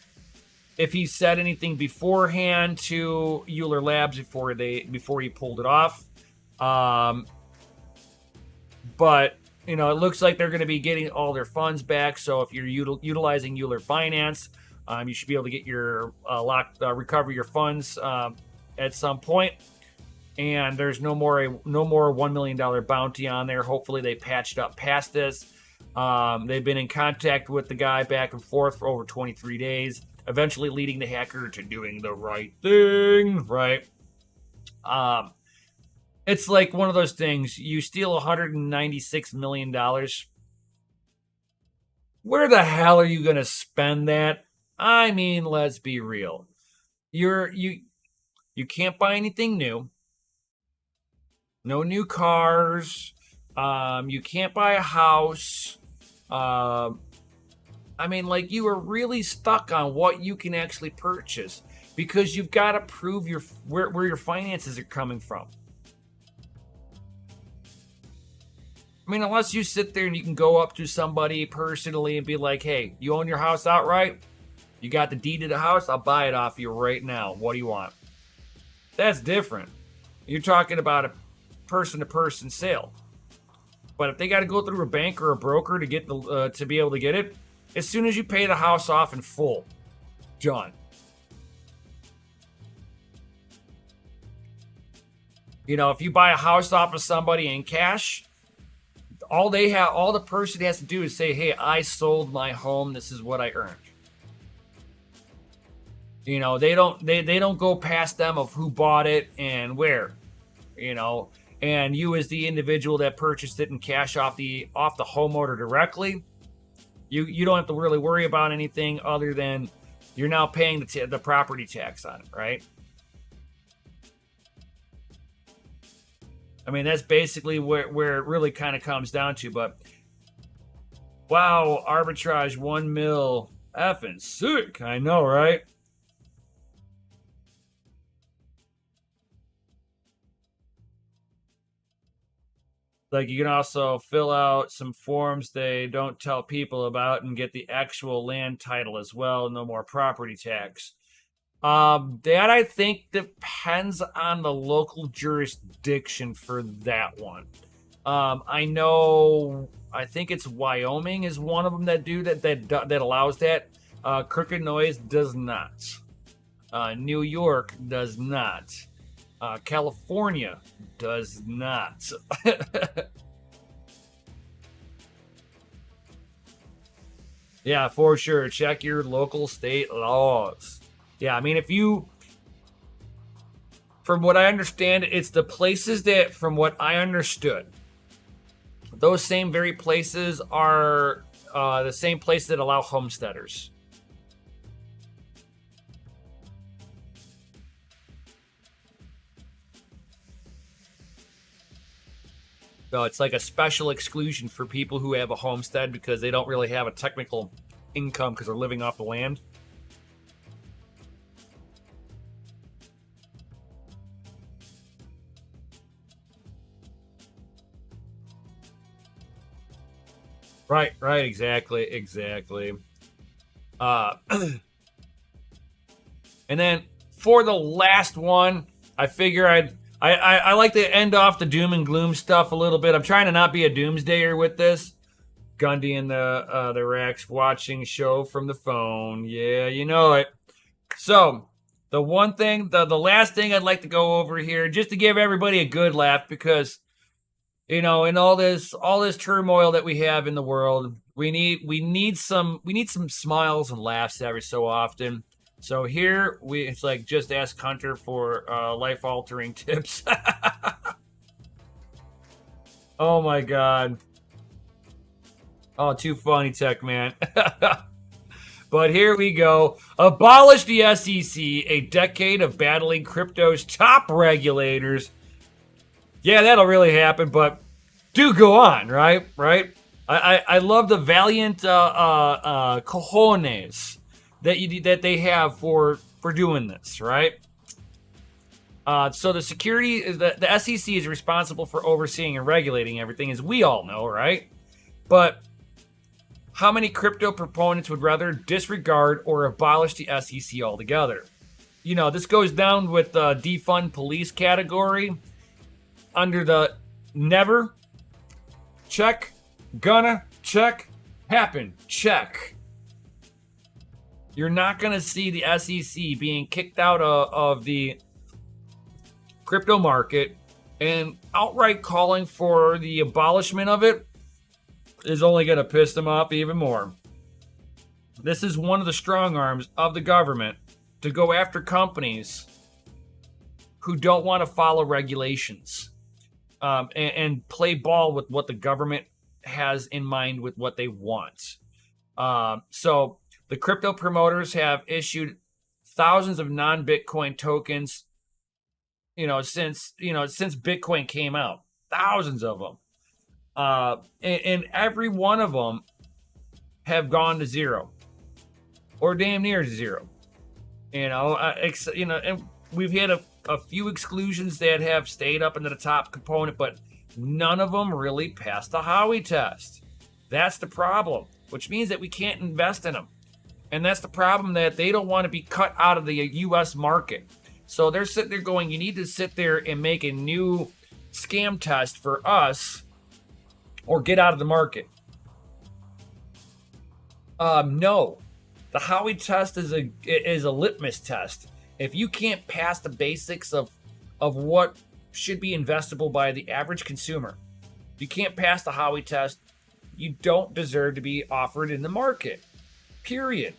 if he said anything beforehand to Euler Labs before he pulled it off. But, it looks like they're going to be getting all their funds back. So if you're utilizing Euler Finance, You should be able to get your recover your funds at some point. And there's no more $1 million bounty on there. Hopefully they patched up past this. They've been in contact with the guy back and forth for over 23 days, eventually leading the hacker to doing the right thing, right? It's like one of those things. You steal $196 million. Where the hell are you going to spend that? I mean, let's be real. You can't buy anything new. No new cars. You can't buy a house. I mean, like, you are really stuck on what you can actually purchase because you've got to prove where your finances are coming from. I mean, unless you sit there and you can go up to somebody personally and be like, hey, you own your house outright? You got the deed to the house? I'll buy it off you right now. What do you want? That's different. You're talking about a person-to-person sale. But if they got to go through a bank or a broker to get to be able to get it, as soon as you pay the house off in full, done. You know, if you buy a house off of somebody in cash, all the person has to do is say, "Hey, I sold my home. This is what I earned." You know, they don't go past them of who bought it and where. You know, and you as the individual that purchased it and cash off the homeowner directly, you don't have to really worry about anything other than you're now paying the property tax on it, right? I mean, that's basically where it really kind of comes down to. But wow, arbitrage 1 mil, effing sick. I know, right? Like, you can also fill out some forms they don't tell people about and get the actual land title as well. No more property tax. That I think depends on the local jurisdiction for that one. I think it's Wyoming is one of them that allows that. Crooked Noise does not. New York does not. California does not. Yeah, for sure. Check your local state laws. Yeah, I mean, from what I understand, it's the places that, from what I understood, those same very places are the same place that allow homesteaders. So it's like a special exclusion for people who have a homestead because they don't really have a technical income because they're living off the land. Right, exactly. And then for the last one, I figure I like to end off the doom and gloom stuff a little bit. I'm trying to not be a doomsdayer with this. Gundy and the Rex watching show from the phone. Yeah, you know it. So the one thing, the last thing I'd like to go over here, just to give everybody a good laugh, because you know, in all this turmoil that we have in the world, we need some smiles and laughs every so often. So here it's like just ask Hunter for life altering tips. Oh my god. Oh, too funny, Tech Man. But here we go. Abolish the SEC, a decade of battling crypto's top regulators. Yeah, that'll really happen, but do go on, right? Right? I love the valiant cojones that they have for doing this, right? So the SEC is responsible for overseeing and regulating everything, as we all know, right? But how many crypto proponents would rather disregard or abolish the SEC altogether? You know, this goes down with the defund police category under the never, check, gonna, check, happen, check. You're not going to see the SEC being kicked out of the crypto market, and outright calling for the abolishment of it is only going to piss them off even more. This is one of the strong arms of the government to go after companies who don't want to follow regulations, and play ball with what the government has in mind with what they want. So the crypto promoters have issued thousands of non-Bitcoin tokens, since Bitcoin came out, thousands of them, and every one of them have gone to zero, or damn near zero. And we've had a few exclusions that have stayed up into the top component, but none of them really passed the Howey test. That's the problem, which means that we can't invest in them. And that's the problem, that they don't want to be cut out of the U.S. market. So they're sitting there going, you need to sit there and make a new scam test for us, or get out of the market. No. The Howey test is a litmus test. If you can't pass the basics of what should be investable by the average consumer, you can't pass the Howey test, you don't deserve to be offered in the market. Period.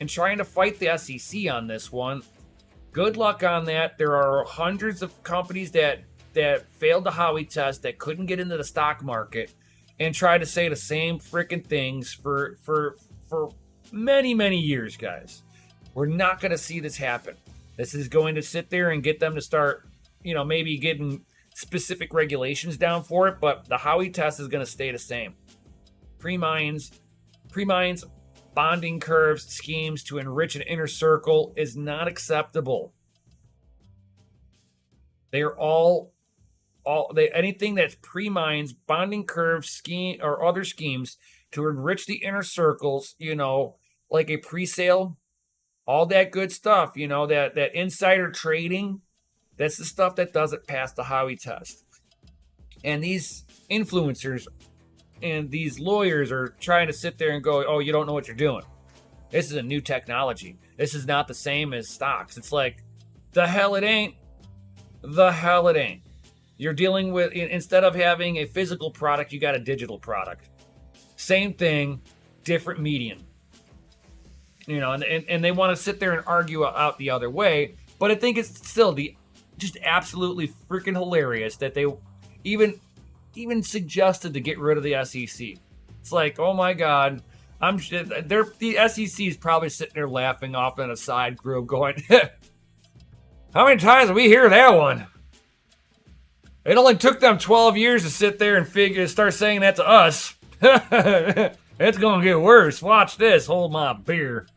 And trying to fight the SEC on this one, good luck on that. There are hundreds of companies that failed the Howey test, that couldn't get into the stock market, and try to say the same freaking things for many, many years, guys. We're not going to see this happen. This is going to sit there and get them to start, maybe getting specific regulations down for it, but the Howey test is going to stay the same. Pre-mines, bonding curves, schemes to enrich an inner circle is not acceptable. They're anything that's pre-mines, bonding curves, scheme, or other schemes to enrich the inner circles, like a pre-sale, all that good stuff, that insider trading, that's the stuff that doesn't pass the Howey test. And these influencers and these lawyers are trying to sit there and go, oh, you don't know what you're doing. This is a new technology. This is not the same as stocks. It's like, the hell it ain't. The hell it ain't. You're dealing with, instead of having a physical product, you got a digital product. Same thing, different medium. And they want to sit there and argue out the other way, but I think it's still just absolutely freaking hilarious that they even suggested to get rid of the SEC. It's like, oh my God, the SEC is probably sitting there laughing off in a side group going, how many times did we hear that one? It only took them 12 years to sit there and start saying that to us. It's going to get worse. Watch this. Hold my beer.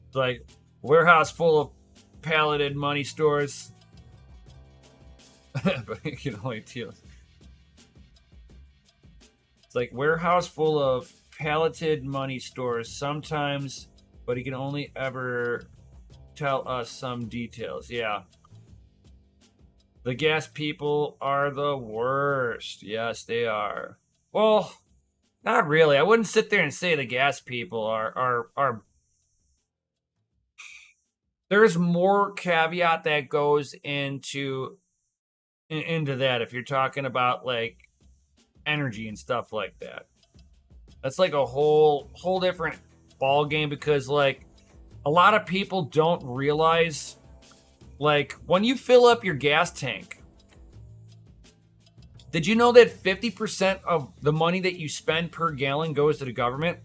It's like warehouse full of palleted money stores. But you can only tell. It's like warehouse full of palleted money stores sometimes, but he can only ever tell us some details. Yeah. The gas people are the worst. Yes, they are. Well, not really. I wouldn't sit there and say the gas people are there's more caveat that goes into that if you're talking about like energy and stuff like that. That's like a whole different ball game, because like a lot of people don't realize, like, when you fill up your gas tank, did you know that 50% of the money that you spend per gallon goes to the government?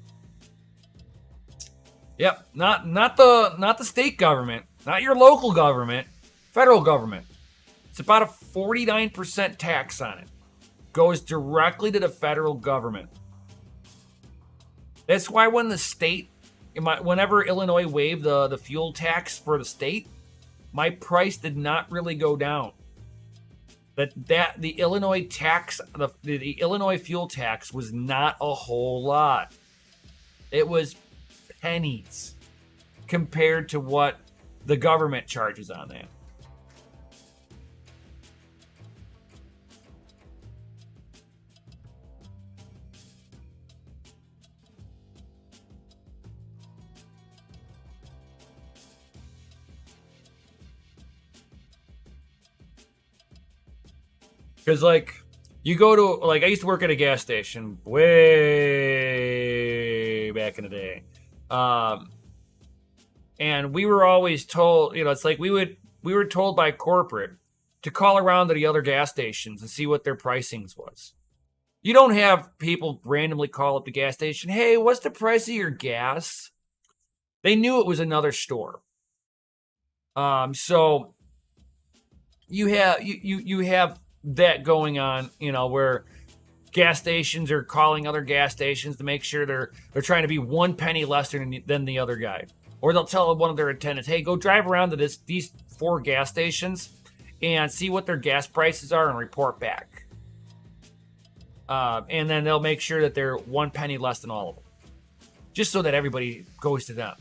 Yep, not the state government, not your local government, federal government. It's about a 49% tax on it. Goes directly to the federal government. That's why when the state, whenever Illinois waived the fuel tax for the state, my price did not really go down. The Illinois tax, the Illinois fuel tax was not a whole lot. It was pennies compared to what the government charges on that. Because, like, you go to, like, I used to work at a gas station way back in the day. And we were always told, it's like we were told by corporate to call around to the other gas stations and see what their pricings was. You don't have people randomly call up the gas station, hey, what's the price of your gas? They knew it was another store. So you have that going on, where gas stations are calling other gas stations to make sure they're trying to be 1 penny less than the other guy. Or they'll tell one of their attendants, hey, go drive around to these 4 gas stations and see what their gas prices are and report back. And then they'll make sure that they're 1 penny less than all of them. Just so that everybody goes to them.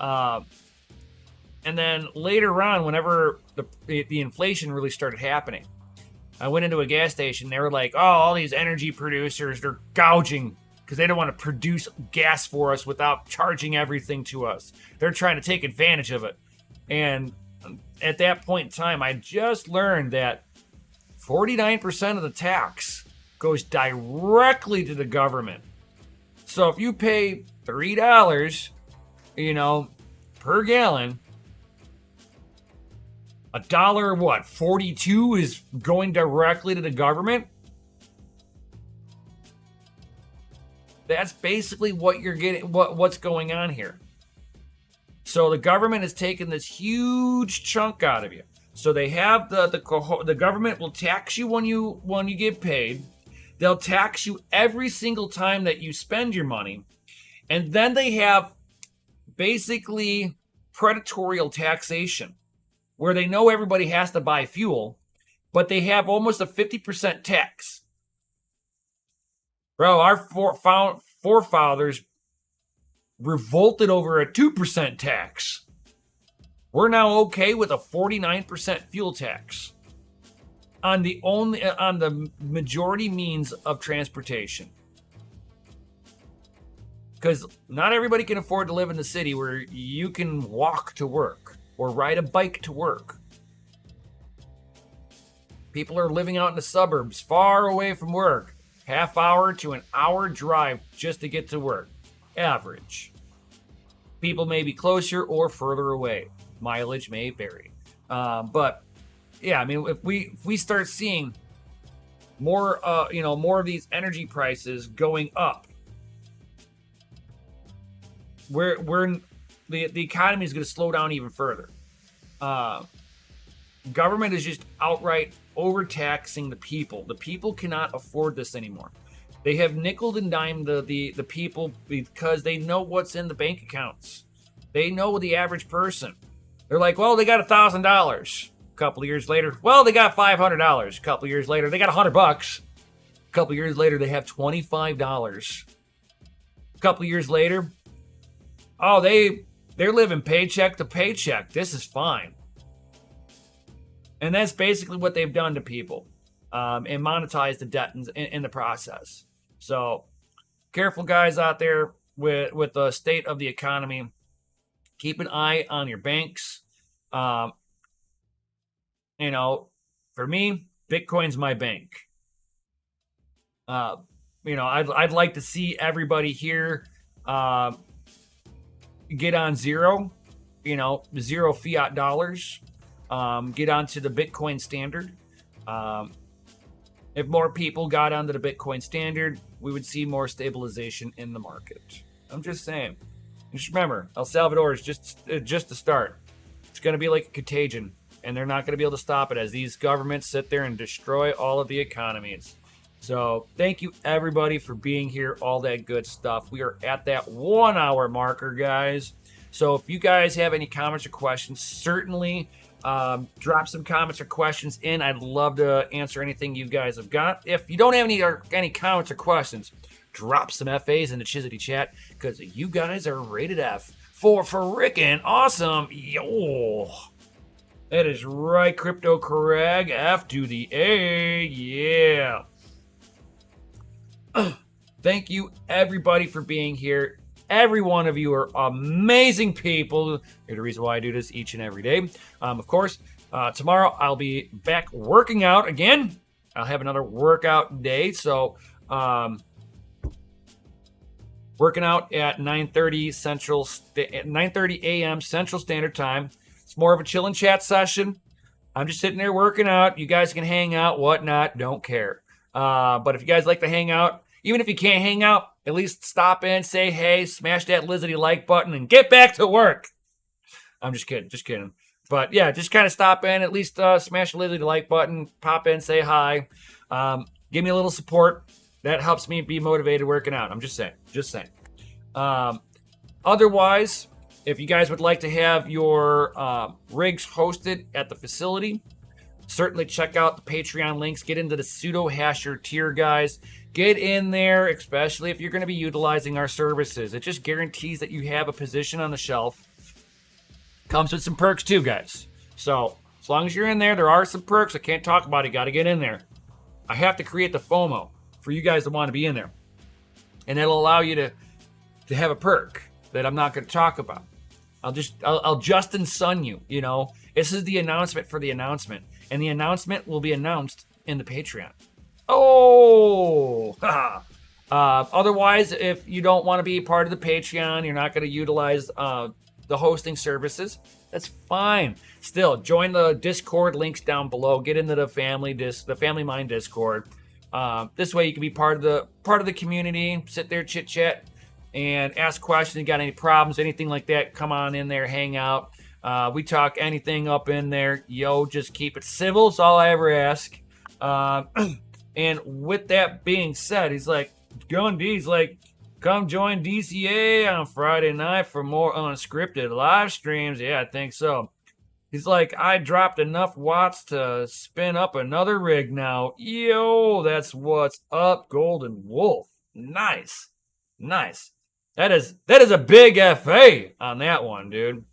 And then later on, whenever the inflation really started happening, I went into a gas station. They were like, oh, all these energy producers, they're gouging because they don't want to produce gas for us without charging everything to us. They're trying to take advantage of it. And at that point in time, I just learned that 49% of the tax goes directly to the government. So if you pay $3, per gallon, $1.42 is going directly to the government? That's basically what you're getting, what's going on here. So the government has taken this huge chunk out of you. So they have the government will tax you when you get paid. They'll tax you every single time that you spend your money. And then they have basically predatory taxation, where they know everybody has to buy fuel, but they have almost a 50% tax. Bro, our forefathers revolted over a 2% tax. We're now okay with a 49% fuel tax on the majority means of transportation. Because not everybody can afford to live in the city where you can walk to work or ride a bike to work. People are living out in the suburbs, far away from work. Half-hour to an hour drive just to get to work. Average. People may be closer or further away. Mileage may vary. But yeah, I mean, if we start seeing more, more of these energy prices going up, the economy is going to slow down even further. Government is just outright overtaxing the people. The people cannot afford this anymore. They have nickeled and dimed the people because they know what's in the bank accounts. They know the average person. They're like, well, they got $1,000. A couple of years later, well, they got $500. A couple of years later, they got $100. A couple of years later, they have $25. A couple of years later, oh, they're living paycheck to paycheck. This is fine. And that's basically what they've done to people, and monetize the debt in the process. So careful, guys, out there with the state of the economy. Keep an eye on your banks. For me, Bitcoin's my bank. I'd like to see everybody here get on zero fiat dollars. Get onto the Bitcoin standard. If more people got onto the Bitcoin standard, we would see more stabilization in the market. I'm just saying. Just remember, El Salvador is just the start. It's going to be like a contagion, and they're not going to be able to stop it as these governments sit there and destroy all of the economies. So thank you, everybody, for being here, all that good stuff. We are at that 1 hour marker, guys. So if you guys have any comments or questions, certainly drop some comments or questions in. I'd love to answer anything you guys have got. If you don't have any comments or questions, drop some FAs in the Chizity chat, because you guys are rated F for frickin' awesome. Yo, that is right, Crypto Corrag, F to the A. Yeah. Thank you, everybody, for being here. Every one of you are amazing people. You're the reason why I do this each and every day. Of course, tomorrow I'll be back working out again. I'll have another workout day. So, working out at 9:30 a.m. Central Standard Time. It's more of a chill and chat session. I'm just sitting there working out. You guys can hang out, whatnot. Don't care. But if you guys like to hang out, even if you can't hang out, at least stop in, say hey, smash that Lizzie like button, and get back to work. I'm just kidding. But yeah, just kind of stop in, at least smash the Lizzie like button, pop in, say hi. Give me a little support. That helps me be motivated working out. I'm just saying. Otherwise, if you guys would like to have your rigs hosted at the facility, certainly check out the Patreon links. Get into the Pseudo Hasher tier, guys. Get in there, especially if you're going to be utilizing our services. It just guarantees that you have a position on the shelf. Comes with some perks too, guys. So as long as you're in there, there are some perks. I can't talk about it. Got to get in there. I have to create the FOMO for you guys to want to be in there. And it'll allow you to have a perk that I'm not going to talk about. I'll Justin Sun you, you know. This is the announcement for the announcement. And the announcement will be announced in the Patreon. Oh! Otherwise, if you don't want to be part of the Patreon, you're not going to utilize the hosting services, that's fine. Still, join the Discord links down below. Get into the Family Mind Discord. This way you can be part of the community, sit there, chit chat, and ask questions. You got any problems, anything like that, come on in there, hang out. We talk anything up in there. Yo, just keep it civil. It's all I ever ask. And with that being said, he's like, Gundy's like, come join DCA on Friday night for more unscripted live streams. Yeah, I think so. He's like, I dropped enough watts to spin up another rig now. Yo, that's what's up, Golden Wolf. Nice. That is a big FA on that one, dude.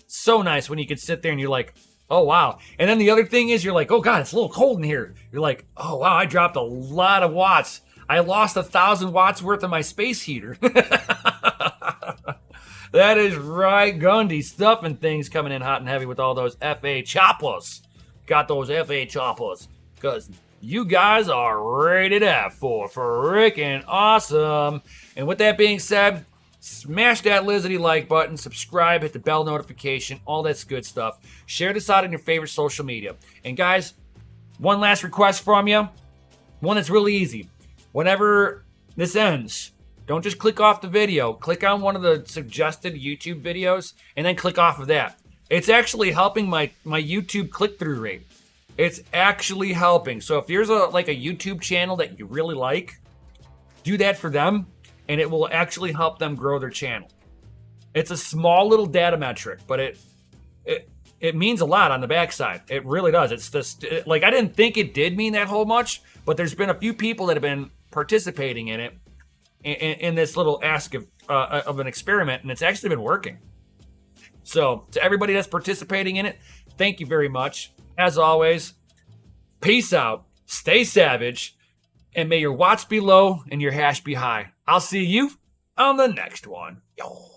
So nice when you can sit there and you're like, oh, wow. And then the other thing is you're like, oh, God, it's a little cold in here. You're like, oh, wow, I dropped a lot of watts. I lost 1,000 watts worth of my space heater. That is right, Gundy. Stuffing things coming in hot and heavy with all those FA choppers. Got those FA choppers. Because you guys are rated F for freaking awesome. And with that being said, smash that Lizzie like button, subscribe, hit the bell notification, all that's good stuff. Share this out on your favorite social media. And guys, one last request from you. One that's really easy. Whenever this ends, don't just click off the video. Click on one of the suggested YouTube videos and then click off of that. It's actually helping my YouTube click-through rate. It's actually helping. So if there's a YouTube channel that you really like, do that for them and it will actually help them grow their channel. It's a small little data metric, but it means a lot on the backside. It really does. It's just I didn't think it did mean that whole much, but there's been a few people that have been participating in it in this little ask of an experiment, and it's actually been working. So to everybody that's participating in it, thank you very much. As always, peace out, stay savage, and may your watts be low and your hash be high. I'll see you on the next one. Yo.